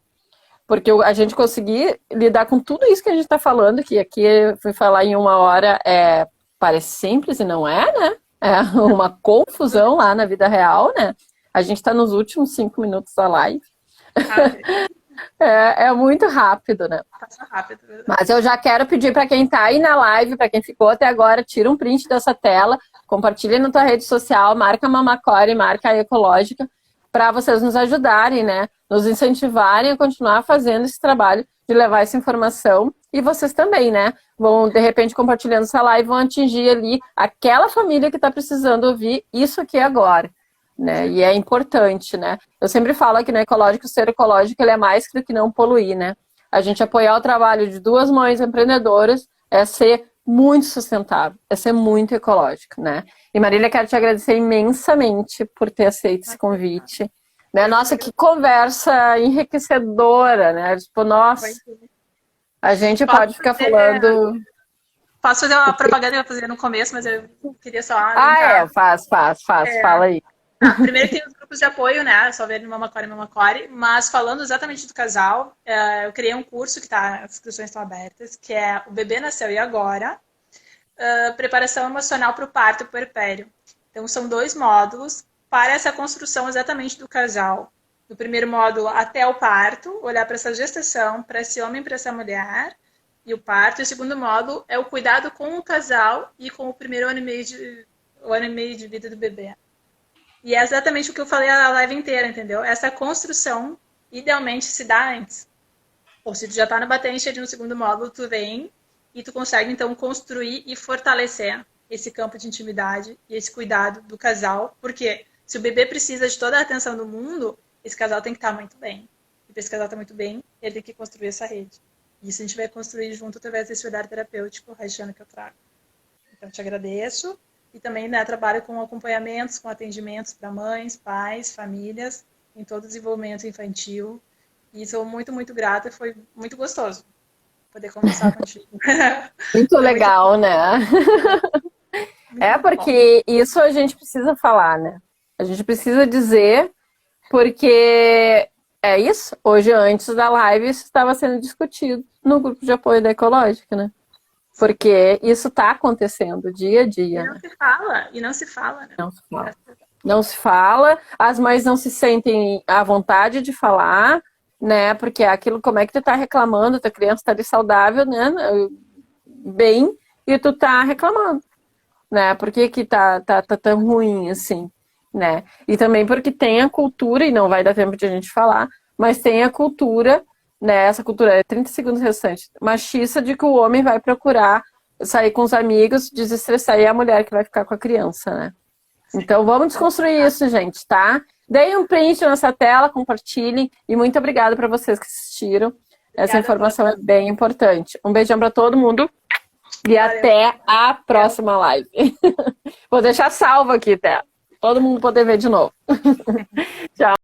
Porque a gente conseguir lidar com tudo isso que a gente está falando, que aqui eu fui falar em 1 hora, parece simples e não é, né? É uma confusão lá na vida real, né? A gente está nos últimos 5 minutos da live. É muito rápido, né? Passa rápido. Mas eu já quero pedir para quem está aí na live, para quem ficou até agora, tira um print dessa tela, compartilha na tua rede social, marca a Mamacore, marca a Ecológica, para vocês nos ajudarem, né? Nos incentivarem a continuar fazendo esse trabalho de levar essa informação. E vocês também, né? Vão, de repente, compartilhando essa live, vão atingir ali aquela família que está precisando ouvir isso aqui agora, né? E é importante, né? Eu sempre falo aqui no Ecológico, ser ecológico ele é mais do que não poluir, né? A gente apoiar o trabalho de 2 mães empreendedoras é ser muito sustentável, é ser muito ecológico, né? E Marília, quero te agradecer imensamente por ter aceito esse convite. Né? Nossa, que conversa enriquecedora, né? Tipo, nossa, a gente pode ficar falando... Posso fazer uma propaganda que eu ia fazer no começo, mas eu queria só... faz, fala aí. Primeiro tem os grupos de apoio, né? Só ver no Mamacore, mas falando exatamente do casal, eu criei um curso que as inscrições estão abertas, que é O Bebê Nasceu e Agora, preparação emocional para o parto puerpério. Então são 2 módulos para essa construção exatamente do casal. No primeiro módulo, até o parto, olhar para essa gestação, para esse homem, para essa mulher, e o parto. E o segundo módulo é o cuidado com o casal e com o primeiro ano e meio de vida do bebê. E é exatamente o que eu falei a live inteira, entendeu? Essa construção, idealmente, se dá antes. Ou se tu já tá no batente ali no segundo módulo, tu vem e tu consegue, então, construir e fortalecer esse campo de intimidade e esse cuidado do casal. Porque se o bebê precisa de toda a atenção do mundo, esse casal tem que estar muito bem. E para esse casal estar muito bem, ele tem que construir essa rede. E isso a gente vai construir junto através desse olhar terapêutico, Raichana, que eu trago. Então, te agradeço. E também, né, trabalho com acompanhamentos, com atendimentos para mães, pais, famílias, em todo o desenvolvimento infantil. E sou muito, muito grata. Foi muito gostoso poder conversar contigo. Muito legal, né? Porque isso a gente precisa falar, né? A gente precisa dizer, porque é isso. Hoje, antes da live, isso estava sendo discutido no grupo de apoio da Ecológica, né? Porque isso está acontecendo dia a dia. E não se fala, né? Não se fala, as mães não se sentem à vontade de falar, né? Porque aquilo, como é que tu tá reclamando, tua criança tá ali saudável, né? Bem, e tu tá reclamando, né? Por que tá tão ruim assim, né? E também porque tem a cultura, e não vai dar tempo de a gente falar, mas tem a cultura né, essa cultura, é 30 segundos restante, machista de que o homem vai procurar sair com os amigos, desestressar, e é a mulher que vai ficar com a criança, né? Então vamos desconstruir isso, gente, tá? Deem um print nessa tela, compartilhem, e muito obrigada para vocês que assistiram. Essa informação é bem importante. Um beijão para todo mundo e até a próxima live. Vou deixar salvo aqui, até todo mundo poder ver de novo. Tchau.